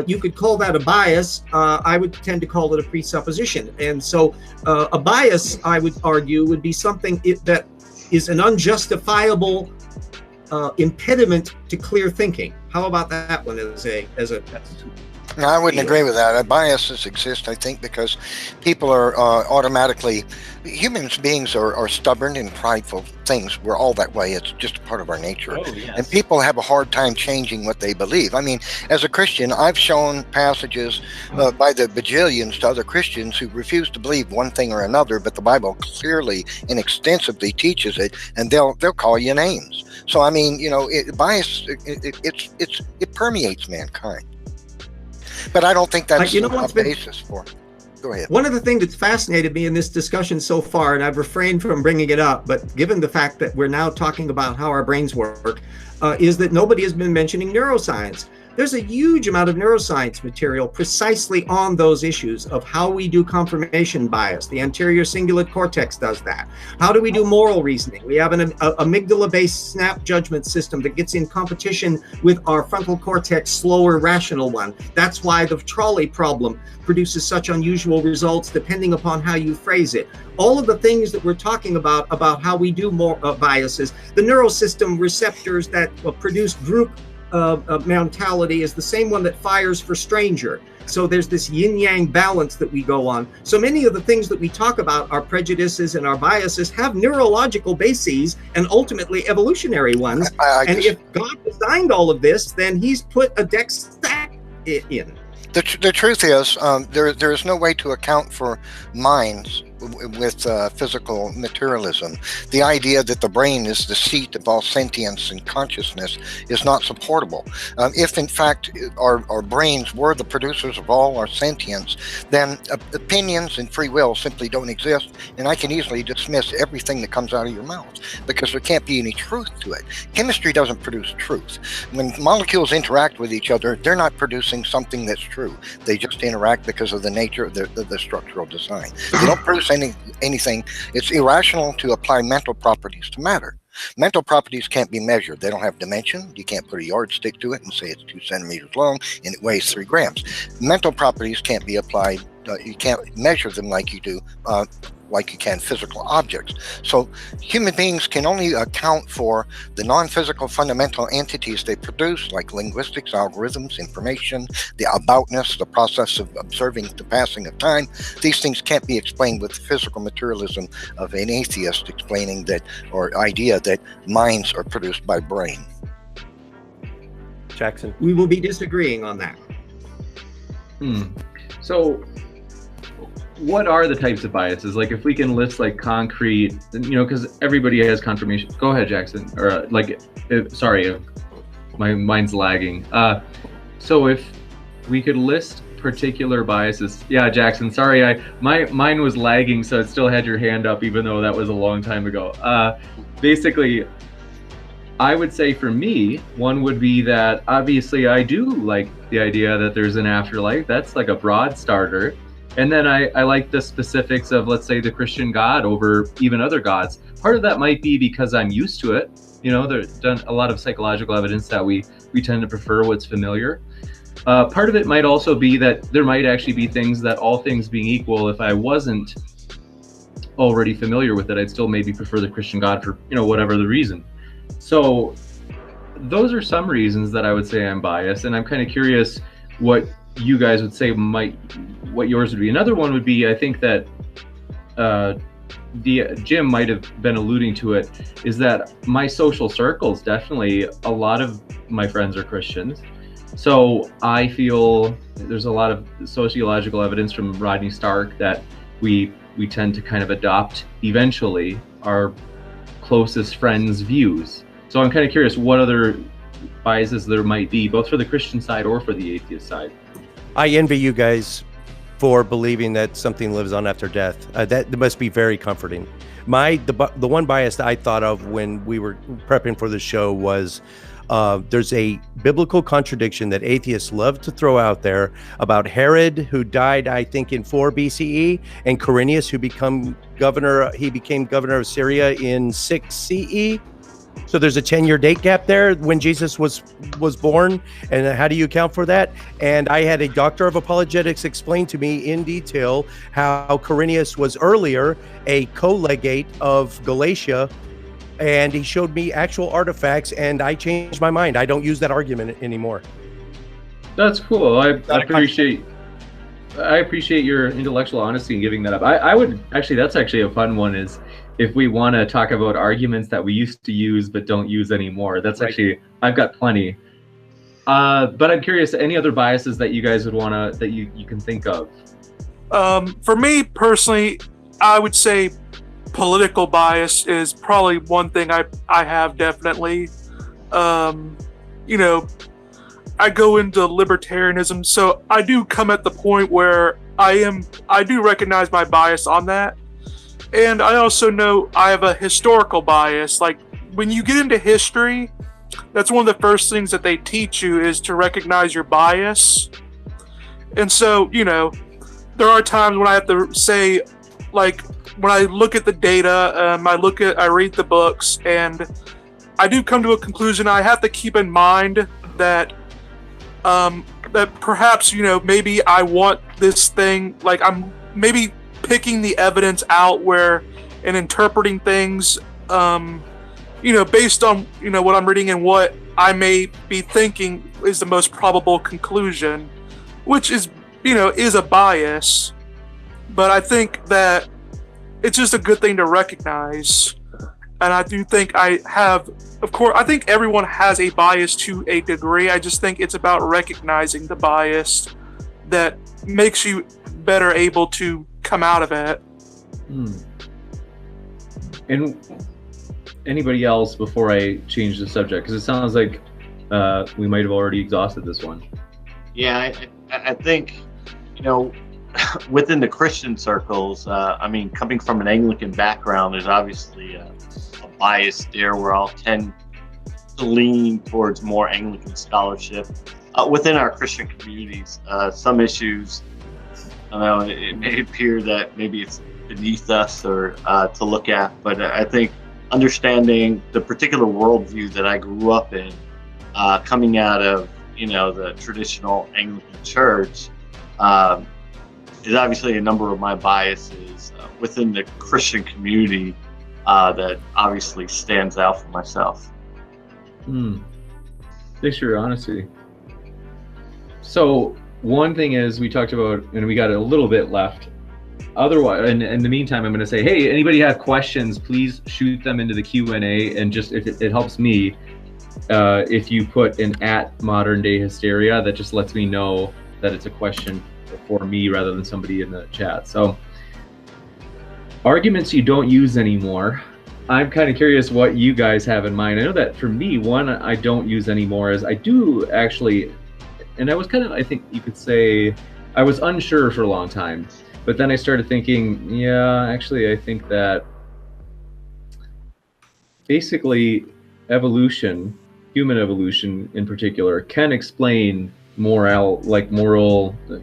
you could call that a bias. I would tend to call it a presupposition. And so a bias, I would argue, would be something that is an unjustifiable impediment to clear thinking. How about that one as a No, I wouldn't agree with that. Biases exist, I think, because people are automatically, human beings are stubborn and prideful things. We're all that way. It's just a part of our nature. Oh, yes. And people have a hard time changing what they believe. I mean, as a Christian, I've shown passages by the bajillions to other Christians who refuse to believe one thing or another, but the Bible clearly and extensively teaches it, and they'll call you names. So, I mean, bias, it permeates mankind. But I don't think that's a basis for it. Go ahead. One of the things that's fascinated me in this discussion so far, and I've refrained from bringing it up, but given the fact that we're now talking about how our brains work, is that nobody has been mentioning neuroscience. There's a huge amount of neuroscience material precisely on those issues of how we do confirmation bias. The anterior cingulate cortex does that. How do we do moral reasoning? We have an amygdala-based snap judgment system that gets in competition with our frontal cortex slower rational one. That's why the trolley problem produces such unusual results depending upon how you phrase it. All of the things that we're talking about how we do more biases, the neurosystem receptors that produce group mentality is the same one that fires for stranger. So there's this yin-yang balance that we go on. So many of the things that we talk about, our prejudices and our biases, have neurological bases and ultimately evolutionary ones. And if God designed all of this, then he's put a deck stack in. The truth is, there is no way to account for minds with physical materialism. The idea that the brain is the seat of all sentience and consciousness is not supportable. If in fact our brains were the producers of all our sentience, then opinions and free will simply don't exist, and I can easily dismiss everything that comes out of your mouth because there can't be any truth to it. Chemistry doesn't produce truth. When molecules interact with each other, they're not producing something that's true. They just interact because of the nature of the structural design. They don't produce anything. It's irrational to apply mental properties to matter. Mental properties can't be measured. They don't have dimension. You can't put a yardstick to it and say it's 2 centimeters long and it weighs 3 grams. Mental properties can't be applied. You can't measure them like you do, like you can physical objects. So human beings can only account for the non-physical fundamental entities they produce, like linguistics, algorithms, information, the aboutness, the process of observing the passing of time. These things can't be explained with the physical materialism of an atheist explaining that, or idea that minds are produced by brain. Jackson. We will be disagreeing on that. So what are the types of biases? Like, if we can list like concrete, because everybody has confirmation. Go ahead, Jackson. Or sorry, my mind's lagging. So if we could list particular biases. Yeah, Jackson, sorry, mine was lagging, so it still had your hand up, even though that was a long time ago. Basically, I would say for me, one would be that obviously I do like the idea that there's an afterlife. That's like a broad starter. And then I like the specifics of, let's say, the Christian God over even other gods. Part of that might be because I'm used to it. There's done a lot of psychological evidence that we tend to prefer what's familiar. Part of it might also be that there might actually be things that, all things being equal, if I wasn't already familiar with it, I'd still maybe prefer the Christian God for, whatever the reason. So those are some reasons that I would say I'm biased. And I'm kind of curious what you guys would say what yours would be. Another one would be, I think that Jim might have been alluding to it, is that my social circles, definitely a lot of my friends are Christians. So I feel there's a lot of sociological evidence from Rodney Stark that we tend to kind of adopt eventually our closest friends' views. So I'm kind of curious what other biases there might be, both for the Christian side or for the atheist side. I envy you guys for believing that something lives on after death. That must be very comforting. The one bias that I thought of when we were prepping for the show was there's a biblical contradiction that atheists love to throw out there about Herod, who died, I think, in 4 BCE, and Quirinius, who became governor of Syria in 6 CE. So there's a 10-year date gap there when Jesus was born, and how do you account for that? And I had a doctor of apologetics explain to me in detail how Quirinius was earlier a co-legate of Galatia, and he showed me actual artifacts, and I changed my mind. I don't use that argument anymore. That's cool. I appreciate your intellectual honesty in giving that up. I would actually, that's actually a fun one, is if we want to talk about arguments that we used to use but don't use anymore. That's actually, I've got plenty. But I'm curious, any other biases that you guys would want to, that you can think of? For me personally, I would say political bias is probably one thing I have, definitely. I go into libertarianism, so I do come at the point where I do recognize my bias on that. And I also know I have a historical bias. Like, when you get into history, that's one of the first things that they teach you, is to recognize your bias. And so, there are times when I have to say, like, when I look at the data, I read the books, and I do come to a conclusion. I have to keep in mind that that perhaps, maybe I want this thing, like, I'm maybe picking the evidence out where, and interpreting things, based on, what I'm reading and what I may be thinking is the most probable conclusion, which is, is a bias. But I think that it's just a good thing to recognize. And I do think I think everyone has a bias to a degree. I just think it's about recognizing the bias that makes you better able to come out of it. And anybody else before I change the subject? Because it sounds like we might have already exhausted this one. Yeah, I think, within the Christian circles, coming from an Anglican background, there's obviously a bias there where I'll tend to lean towards more Anglican scholarship. Within our Christian communities, some issues, it may appear that maybe it's beneath us or to look at, but I think understanding the particular worldview that I grew up in, coming out of, the traditional Anglican Church, is obviously a number of my biases within the Christian community that obviously stands out for myself. Thanks for your honesty. So one thing is we talked about, and we got a little bit left. Otherwise, in the meantime, I'm going to say, hey, anybody have questions, please shoot them into the Q&A, and just if it helps me, if you put an @modern-day-hysteria, that just lets me know that it's a question for me rather than somebody in the chat. So, arguments you don't use anymore. I'm kind of curious what you guys have in mind. I know that for me, one I don't use anymore is I do actually, and I was kind of, I think you could say, I was unsure for a long time. But then I started thinking, yeah, actually, I think that basically evolution, human evolution in particular, can explain moral,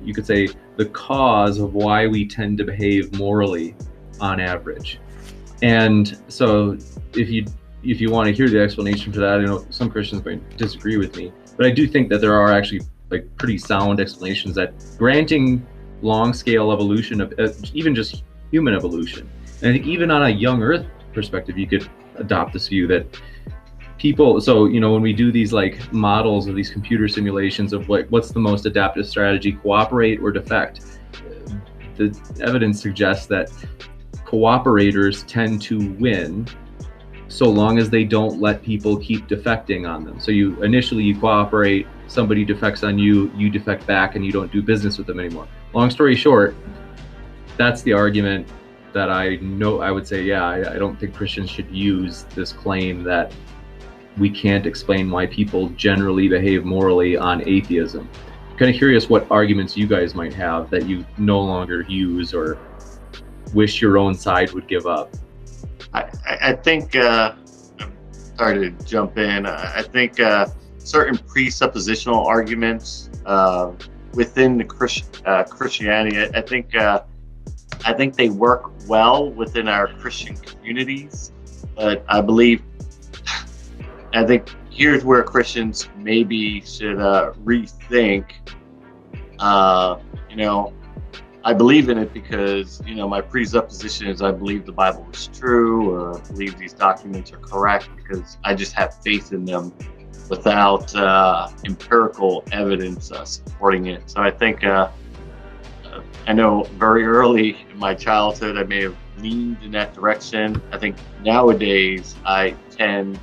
you could say, the cause of why we tend to behave morally on average. And so if you want to hear the explanation for that, I know some Christians might disagree with me, but I do think that there are actually pretty sound explanations that granting long scale evolution of even just human evolution. And I think even on a young Earth perspective, you could adopt this view that people, so when we do these models of these computer simulations of what's the most adaptive strategy, cooperate or defect, the evidence suggests that cooperators tend to win so long as they don't let people keep defecting on them. So initially you cooperate, somebody defects on you, you defect back, and you don't do business with them anymore. Long story short, that's the argument that I would say, yeah, I don't think Christians should use this claim that we can't explain why people generally behave morally on atheism. I'm kind of curious what arguments you guys might have that you no longer use or wish your own side would give up. I think, sorry to jump in, I think certain presuppositional arguments within the Christianity, I think they work well within our Christian communities, but I think here's where Christians maybe should rethink. I believe in it because, my presupposition is I believe the Bible is true, or I believe these documents are correct because I just have faith in them without empirical evidence supporting it. So I think, I know very early in my childhood, I may have leaned in that direction. I think nowadays I tend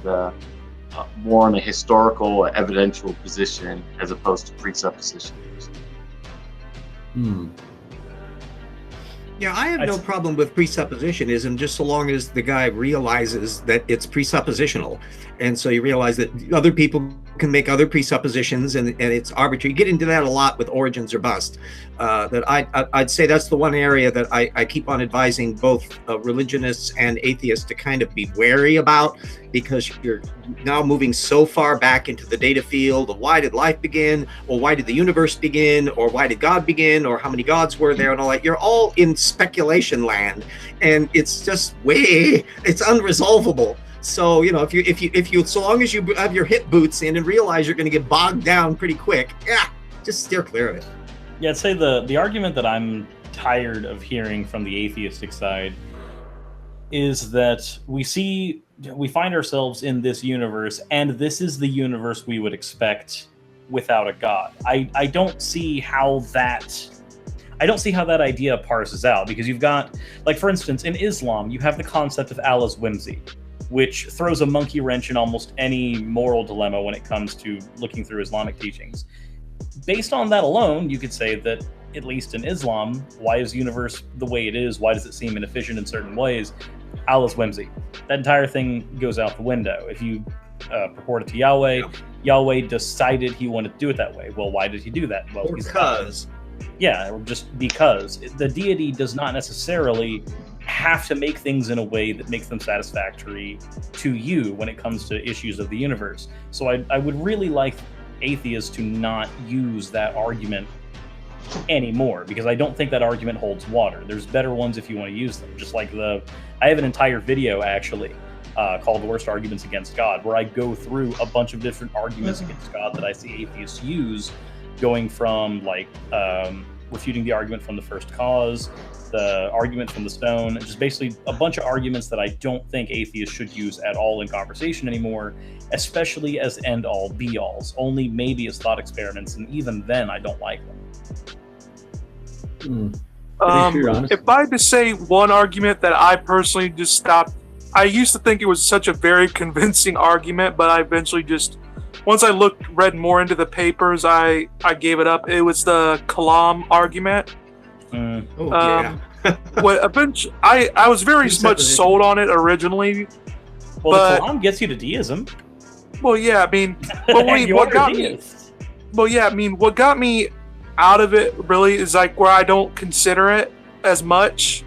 more on a historical, evidential position as opposed to presuppositions. Yeah, I have no problem with presuppositionism, just so long as the guy realizes that it's presuppositional. And so you realize that other people can make other presuppositions and it's arbitrary. You get into that a lot with origins or bust. That I'd say that's the one area that I keep on advising both religionists and atheists to kind of be wary about, because you're now moving so far back into the data field of why did life begin, or why did the universe begin, or why did God begin, or how many gods were there, and all that. You're all in speculation land, and it's just it's unresolvable. So if you so long as you have your hip boots in and realize you're going to get bogged down pretty quick, just steer clear of it. Yeah, I'd say the argument that I'm tired of hearing from the atheistic side is that we find ourselves in this universe, and this is the universe we would expect without a god. I don't see how that idea parses out, because you've got, for instance, in Islam, you have the concept of Allah's whimsy, which throws a monkey wrench in almost any moral dilemma when it comes to looking through Islamic teachings. Based on that alone, you could say that, at least in Islam, why is the universe the way it is? Why does it seem inefficient in certain ways? Allah's whimsy. That entire thing goes out the window. If you purport it to Yahweh, Yahweh decided he wanted to do it that way. Well, why did he do that? Well, because. Yeah, or just because. The deity does not necessarily have to make things in a way that makes them satisfactory to you when it comes to issues of the universe. So I would really like atheists to not use that argument anymore, because I don't think that argument holds water. There's better ones if you want to use them. Just like I have an entire video actually called The Worst Arguments Against God, where I go through a bunch of different arguments against God that I see atheists use, going from like refuting the argument from the first cause, the argument from the stone, just basically a bunch of arguments that I don't think atheists should use at all in conversation anymore, especially as end-all be-alls, only maybe as thought experiments, and even then I don't like them. If I had to say one argument that I personally just stopped, I used to think it was such a very convincing argument, but I eventually just, once I read more into the papers, I gave it up. It was the Kalam argument. What eventually, I was very much sold on it originally. Well, the Kalam gets you to deism. Well, yeah, I mean, what got me? Well, yeah, I mean, what got me out of it really is like where I don't consider it as much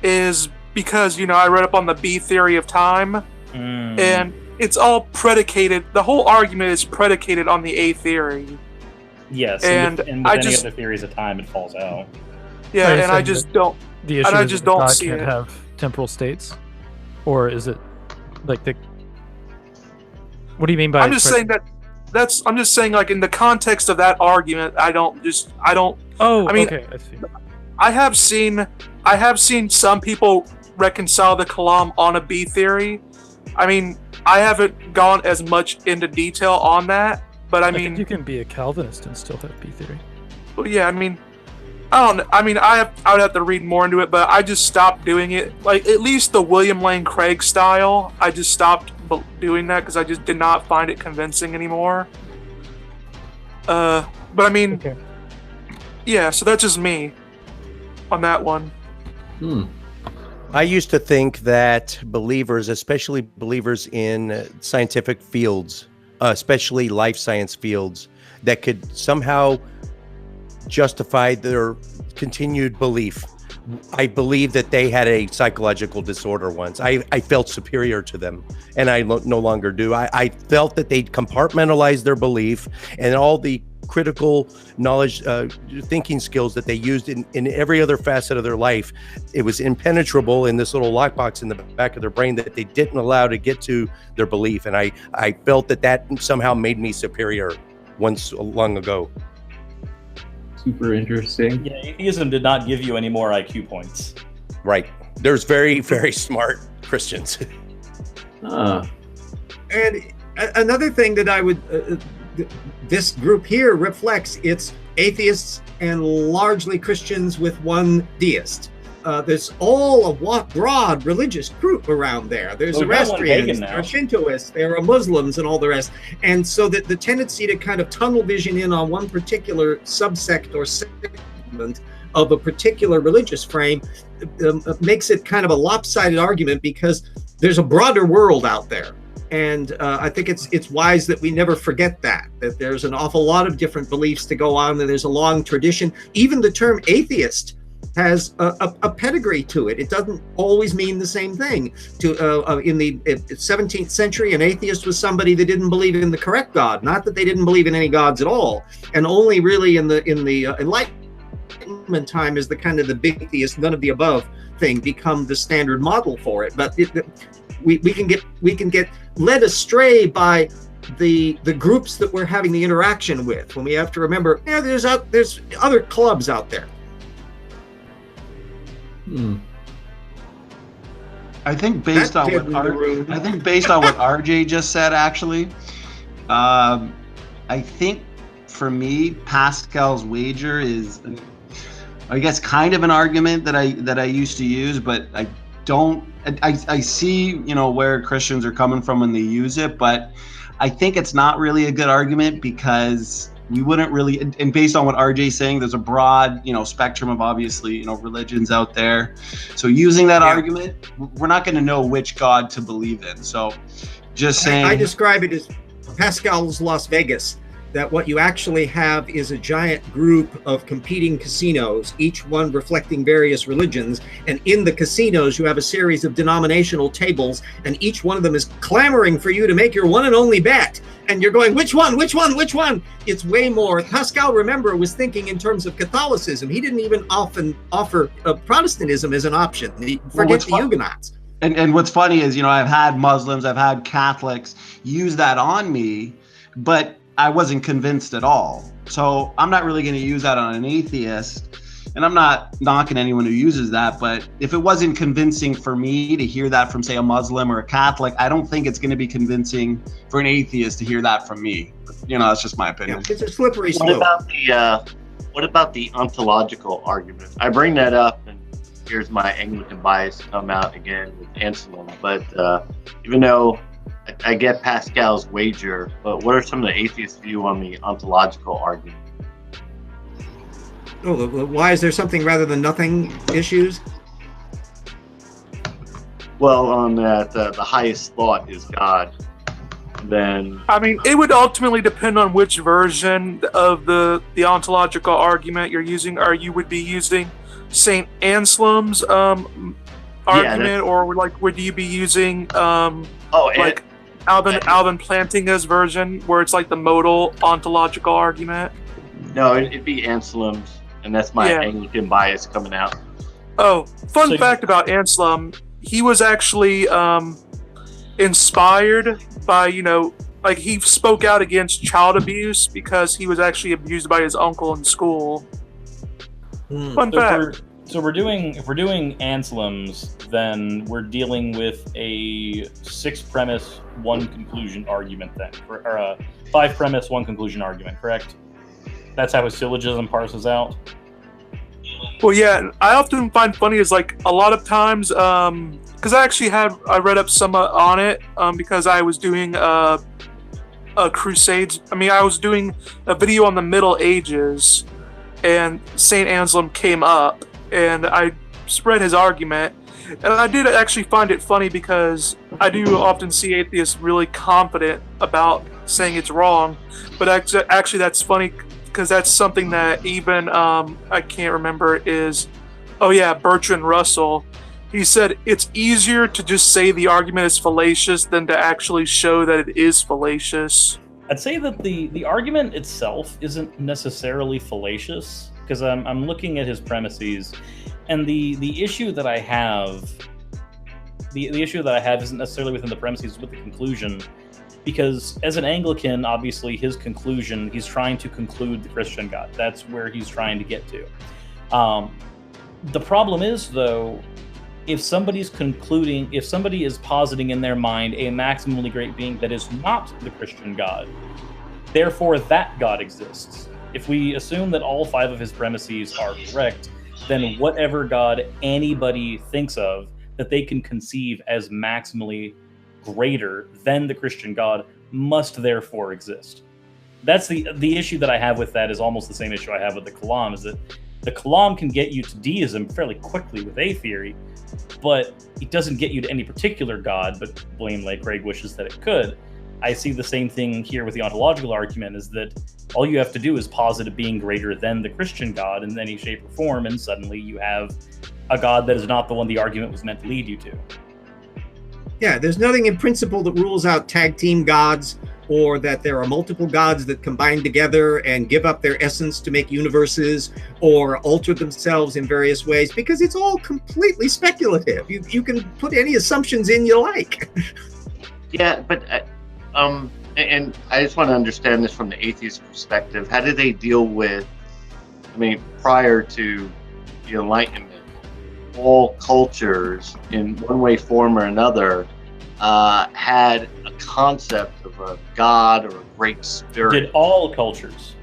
is because, you know, I read up on the B theory of time, and it's all predicated. The whole argument is predicated on the A theory. Yes, and with any other theories of time, it falls out. Yeah, and I just don't. The issue is that God can't have temporal states, or is it like the? What do you mean by? I'm just saying that. I'm just saying, like in the context of that argument, I don't. Oh, I mean, okay, I see. I have seen some people reconcile the Kalam on a B theory. I mean, I haven't gone as much into detail on that, but I mean, think you can be a Calvinist and still have B theory. Well, yeah, I mean, I don't. I mean, I would have to read more into it, but I just stopped doing it. Like at least the William Lane Craig style, I just stopped doing that because I just did not find it convincing anymore. But I mean, yeah. So that's just me on that one. I used to think that believers, especially believers in scientific fields, especially life science fields, that could somehow justify their continued belief. I believe that they had a psychological disorder once. I felt superior to them, and I no longer do. I felt that they'd compartmentalized their belief and all the critical knowledge, thinking skills that they used in every other facet of their life. It was impenetrable in this little lockbox in the back of their brain that they didn't allow to get to their belief. And I felt that somehow made me superior once long ago. Super interesting. Yeah, atheism did not give you any more IQ points. Right. There's very, very smart Christians. And another thing that I would, this group here reflects, it's atheists and largely Christians with one deist. There's all a broad religious group around there. There's Zoroastrians, there are Shintoists, there are Muslims, and all the rest. And so that the tendency to kind of tunnel vision in on one particular subsect or segment of a particular religious frame makes it kind of a lopsided argument because there's a broader world out there. And I think it's wise that we never forget that there's an awful lot of different beliefs to go on, and there's a long tradition. Even the term atheist has a pedigree to it. It doesn't always mean the same thing. In the 17th century, an atheist was somebody that didn't believe in the correct God, not that they didn't believe in any gods at all. And only really in the Enlightenment time is the kind of the big theist, none of the above thing become the standard model for it. But we can get led astray by the groups that we're having the interaction with, when we have to remember, there's other clubs out there. I think based on what RJ just said, actually, I think for me, Pascal's wager is, I guess, kind of an argument that I used to use, but I see, where Christians are coming from when they use it, but I think it's not really a good argument because we wouldn't really, and based on what RJ's saying, there's a broad, spectrum of obviously, religions out there. So using that argument, we're not going to know which God to believe in. So just saying. I describe it as Pascal's Las Vegas, that what you actually have is a giant group of competing casinos, each one reflecting various religions. And in the casinos, you have a series of denominational tables, and each one of them is clamoring for you to make your one and only bet. And you're going, which one? It's way more. Pascal, remember, was thinking in terms of Catholicism. He didn't even often offer Protestantism as an option. Forget the Huguenots. And what's funny is, I've had Muslims, I've had Catholics use that on me, but I wasn't convinced at all. So I'm not really going to use that on an atheist. And I'm not knocking anyone who uses that, but if it wasn't convincing for me to hear that from, say, a Muslim or a Catholic, I don't think it's going to be convincing for an atheist to hear that from me. That's just my opinion. It's a slippery slope. What about the ontological argument? I bring that up, and here's my Anglican bias come out again with Anselm. But even though I get Pascal's wager, but what are some of the atheists' view on the ontological argument? Oh, why is there something rather than nothing issues? Well, on that, the highest thought is God. Then I mean, it would ultimately depend on which version of the ontological argument you're using. Or you would be using Saint Anselm's argument, or like would you be using Alvin Plantinga's version, where it's like the modal ontological argument? No, it'd be Anselm's, and that's my Anglican bias coming out. Oh, fun fact about Anselm: he was actually inspired by, like he spoke out against child abuse because he was actually abused by his uncle in school. Fun fact. If we're doing Anselm's, then we're dealing with a 6-premise, 1-conclusion argument then, or a 5-premise, 1-conclusion argument, correct? That's how his syllogism parses out. Well, yeah, I often find funny is like a lot of times, because I read up some on it because I was doing a crusades. I mean, I was doing a video on the Middle Ages, and Saint Anselm came up, and I spread his argument, and I did actually find it funny because I do often see atheists really confident about saying it's wrong, but actually that's funny because that's something that even I can't remember is, Bertrand Russell. He said it's easier to just say the argument is fallacious than to actually show that it is fallacious. I'd say that the argument itself isn't necessarily fallacious, because I'm looking at his premises, and the issue that I have, the issue that I have isn't necessarily within the premises, with the conclusion, because as an Anglican, obviously his conclusion, he's trying to conclude the Christian God. That's where he's trying to get to. The problem is, though, if somebody is positing in their mind a maximally great being that is not the Christian God, therefore that God exists. If we assume that all 5 of his premises are correct, then whatever God anybody thinks of that they can conceive as maximally greater than the Christian God must therefore exist. That's the issue that I have with that is almost the same issue I have with the Kalam, is that the Kalam can get you to deism fairly quickly with A theory, but it doesn't get you to any particular God, but Blaine Lake Craig wishes that it could. I see the same thing here with the ontological argument, is that all you have to do is posit a being greater than the Christian God in any shape or form, and suddenly you have a God that is not the one the argument was meant to lead you to. Yeah, there's nothing in principle that rules out tag team gods, or that there are multiple gods that combine together and give up their essence to make universes or alter themselves in various ways, because it's all completely speculative. You can put any assumptions in you like. Yeah, but and I just want to understand this from the atheist perspective. How do they deal with, prior to the Enlightenment, all cultures in one way, form, or another had a concept of a god or a great spirit. Did all cultures,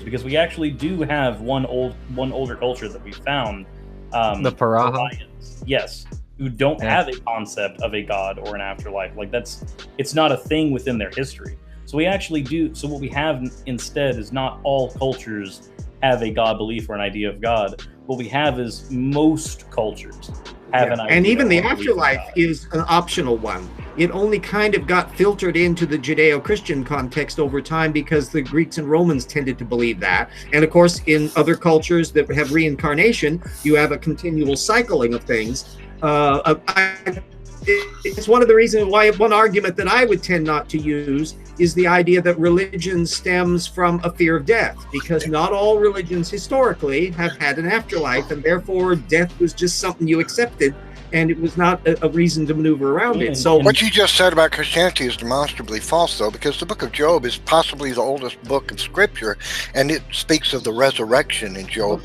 because we actually do have one older culture that we found, the Paraha. Orions, yes, who don't have a concept of a god or an afterlife. Like it's not a thing within their history. So we actually do. So what we have instead is not all cultures have a God belief or an idea of God. What we have is most cultures have an idea. And even the or afterlife is an optional one. It only kind of got filtered into the Judeo-Christian context over time because the Greeks and Romans tended to believe that. And of course, in other cultures that have reincarnation, you have a continual cycling of things. It's one of the reasons why one argument that I would tend not to use is the idea that religion stems from a fear of death, because not all religions historically have had an afterlife, and therefore death was just something you accepted and it was not a reason to maneuver around it. So what you just said about Christianity is demonstrably false, though, because the book of Job is possibly the oldest book of Scripture, and it speaks of the resurrection in Job.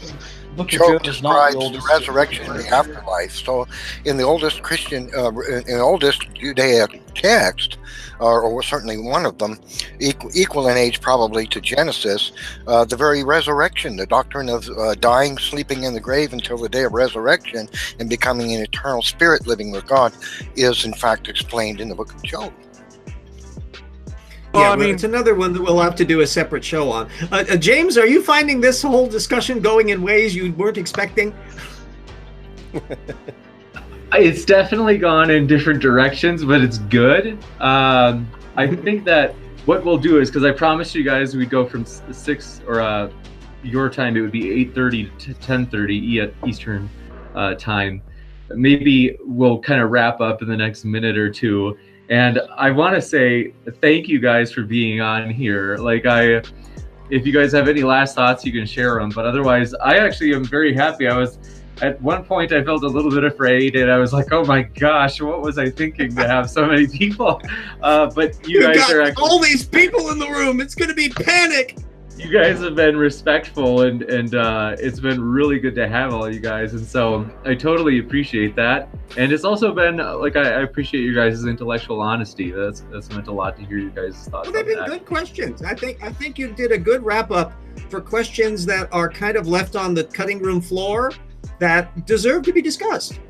Job describes the resurrection in the afterlife. So, in the oldest Christian, in the oldest Judaic text, or certainly one of them, equal in age probably to Genesis, the very resurrection, the doctrine of dying, sleeping in the grave until the day of resurrection, and becoming an eternal spirit living with God, is in fact explained in the book of Job. Yeah, well, it's another one that we'll have to do a separate show on. James, are you finding this whole discussion going in ways you weren't expecting? It's definitely gone in different directions, but it's good. I think that what we'll do is, because I promised you guys we'd go from 6, or your time, it would be 8:30 to 10:30 Eastern time. Maybe we'll kind of wrap up in the next minute or two. And I want to say thank you guys for being on here. Like, if you guys have any last thoughts, you can share them. But otherwise, I actually am very happy. At one point, I felt a little bit afraid, and I was like, oh my gosh, what was I thinking to have so many people? But you guys are actually, all these people in the room. It's going to be panic. You guys have been respectful, and it's been really good to have all you guys, and so I totally appreciate that. And it's also been like, I appreciate you guys' intellectual honesty. That's meant a lot to hear you guys' thoughts. Well, they've been good questions. I think you did a good wrap up for questions that are kind of left on the cutting room floor that deserve to be discussed.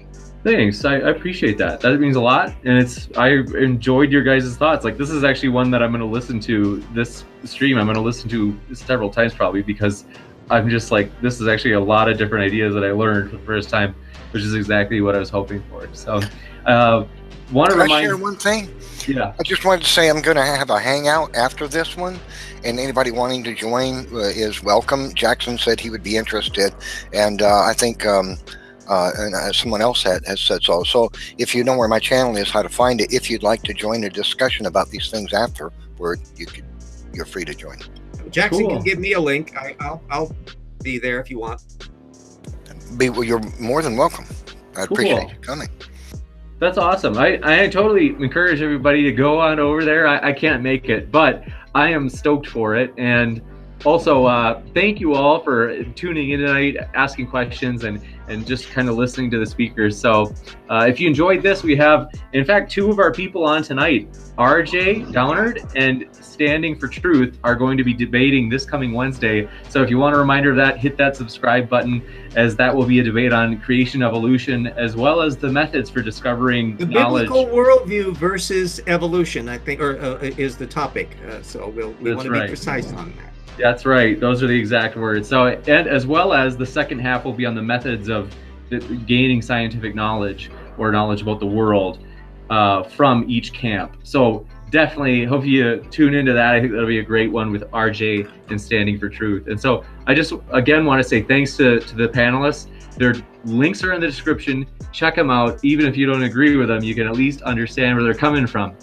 Thanks. I appreciate that. That means a lot, and I enjoyed your guys' thoughts. Like, this is actually one that I'm going to listen to, this stream I'm going to listen to several times probably, because I'm just like, this is actually a lot of different ideas that I learned for the first time, which is exactly what I was hoping for. So, want to remind. Share one thing? Yeah. I just wanted to say I'm going to have a hangout after this one, and anybody wanting to join is welcome. Jackson said he would be interested, and I think and someone else has said so. So if you know where my channel is, how to find it, if you'd like to join a discussion about these things afterward, you're free to join. Jackson can give me a link. I'll be there if you want. You're more than welcome. I appreciate you coming. That's awesome. I totally encourage everybody to go on over there. I can't make it, but I am stoked for it. And also, thank you all for tuning in tonight, asking questions, and just kind of listening to the speakers. So if you enjoyed this, we have, in fact, 2 of our people on tonight. RJ, Downard, and Standing for Truth are going to be debating this coming Wednesday. So if you want a reminder of that, hit that subscribe button, as that will be a debate on creation, evolution, as well as the methods for discovering the knowledge. Biblical worldview versus evolution, I think, is the topic. So we want to be precise on that. That's right. Those are the exact words. So, and as well as the second half will be on the methods of gaining scientific knowledge, or knowledge about the world, from each camp. So definitely hope you tune into that. I think that'll be a great one with RJ and Standing for Truth. And so I just, again, want to say thanks to the panelists. Their links are in the description. Check them out. Even if you don't agree with them, you can at least understand where they're coming from.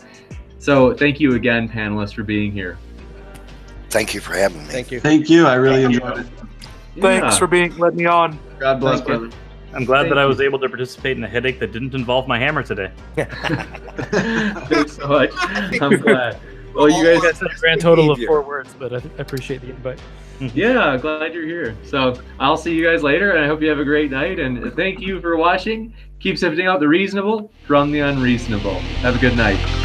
So thank you again, panelists, for being here. Thank you for having me. Thank you. Thank you. I really enjoyed it. Thanks for letting me on. God bless, brother. I'm glad that I was able to participate in a headache that didn't involve my hammer today. Thanks so much. I'm glad. Well, you guys That's a grand total of 4 words, but I appreciate the invite. Yeah, glad you're here. So I'll see you guys later, and I hope you have a great night. And thank you for watching. Keep sifting out the reasonable from the unreasonable. Have a good night.